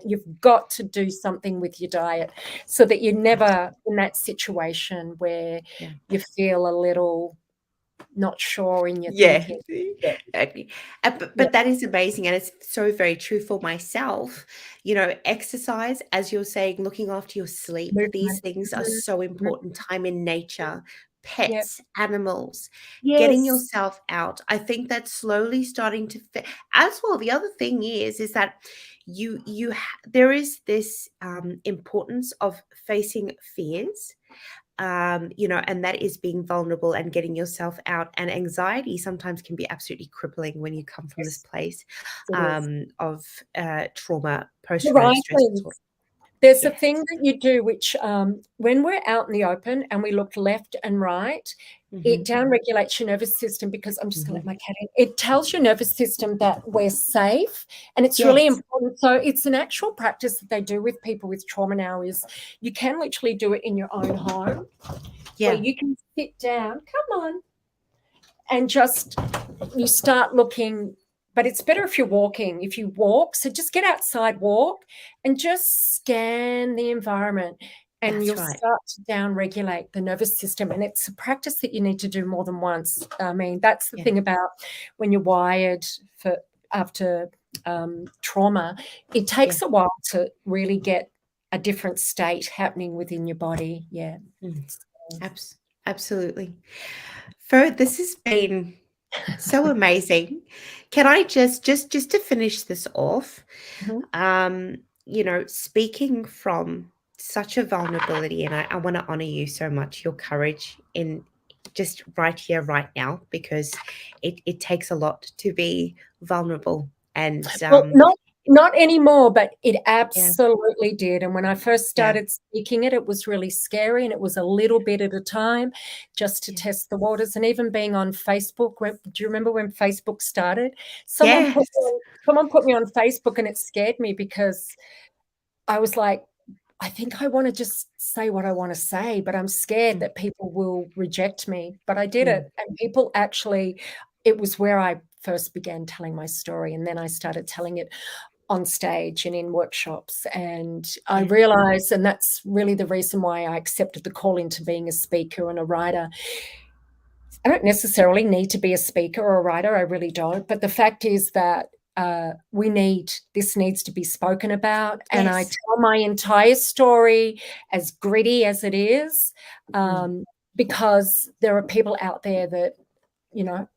you've got to do something with your diet so that you're never in that situation where you feel a little not sure in your thinking. But that is amazing, and it's so very true for myself. Exercise, as you're saying, looking after your sleep, these things are so important. Time in nature, pets, animals, getting yourself out. I think that's slowly starting to fit as well. The other thing is that there is this importance of facing fears, and that is being vulnerable and getting yourself out. And anxiety sometimes can be absolutely crippling when you come from this place of trauma, post-traumatic stress disorder. There's a thing that you do, which when we're out in the open and we look left and right, it downregulates your nervous system, because I'm just going to let my cat in. It tells your nervous system that we're safe, and it's really important. So it's an actual practice that they do with people with trauma now. Is you can literally do it in your own home, where you can sit down, come on, and just you start looking. But it's better if you're walking. If you walk, so just get outside, walk, and just scan the environment, and you'll start to down-regulate the nervous system. And it's a practice that you need to do more than once. I mean, that's the thing about when you're wired after trauma. It takes a while to really get a different state happening within your body. Yeah. Absolutely. Fur, this has been so amazing. Can I just to finish this off, Mhm. speaking from such a vulnerability, and I want to honor you so much, your courage in just right here, right now, because it takes a lot to be vulnerable. And Well, not anymore, but it yeah, absolutely did. And when I first yeah, started speaking it was really scary, and it was a little bit at a time just to yeah. test the waters. And even being on Facebook, do you remember when Facebook started? Yes. Someone put me on Facebook, and it scared me because I was like, I think I want to just say what I want to say, but I'm scared Mm, that people will reject me. But I did mm, it. And people actually, it was where I first began telling my story. And then I started telling it on stage and in workshops. And I yeah. realized, and that's really the reason why I accepted the call into being a speaker and a writer. I don't necessarily need to be a speaker or a writer. I really don't. But the fact is that this needs to be spoken about. And I Yes. tell my entire story, as gritty as it is, Mm, because there are people out there that,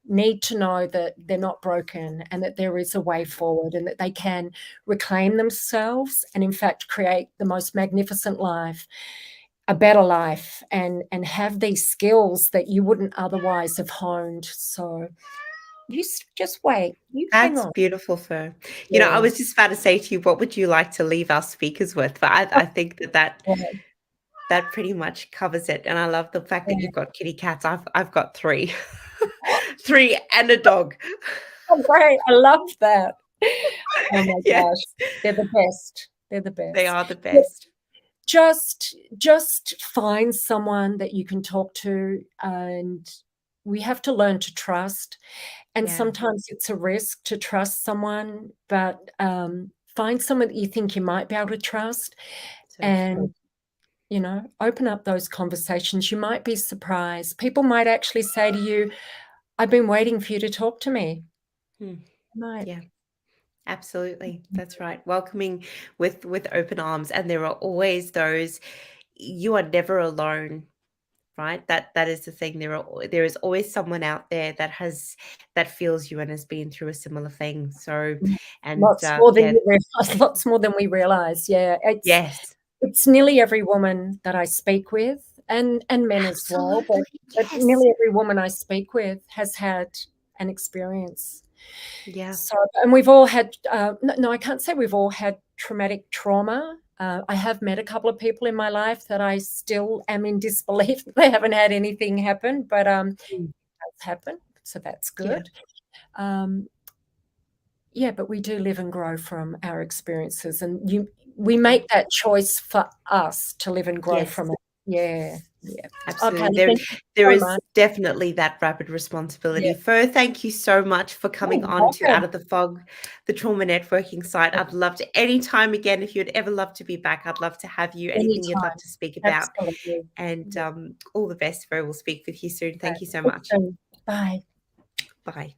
need to know that they're not broken and that there is a way forward and that they can reclaim themselves and, in fact, create the most magnificent life, a better life, and have these skills that you wouldn't otherwise have honed. So just wait. You hang that's on. beautiful, Fur. I Yeah. was just about to say to you, what would you like to leave our speakers with? But I think Yeah. that pretty much covers it. And I love the fact that Yeah. you've got kitty cats. I've got three, three and a dog. Oh, great. I love that. Oh my Yes, gosh. They're the best. They're the they best. are the But best. just find someone that you can talk to, and we have to learn to trust. And Yeah, sometimes it's a risk to trust someone, but find someone that you think you might be able to trust, so true. and open up those conversations. You might be surprised. People might actually say to you, I've been waiting for you to talk to me. Hmm. Might. Yeah, absolutely. That's right. Welcoming with open arms, and there are always those. You are never alone, right? That is the thing. There is always someone out there that feels you and has been through a similar thing. So, and Lots more than yeah, you realize, lots more than we realize. Yeah. yes, It's nearly every woman that I speak with, and men as well, but absolutely, yes, nearly every woman I speak with has had an experience. yeah, So, and we've all had, no, I can't say we've all had traumatic trauma. I have met a couple of people in my life that I still am in disbelief that they haven't had anything happen, but mm, that's happened, so that's yeah, good. Um, yeah, but we do live and grow from our experiences, and we yeah, make that choice for us to live and grow yes. from it. Yeah, yeah. Okay, Absolutely. There thank you there so is much. definitely that rapid Yeah, responsibility. Fur, thank you so much for you're coming on to Out welcome. of the Fog, the trauma networking site. I'd love to anytime again, if you'd ever love to be back, I'd love to have you. Anything you'd love Anytime. to speak about. Absolutely. And Yeah, all the best, Fur. We'll speak with you soon. great. Thank you so Talk much. soon. Bye. Bye.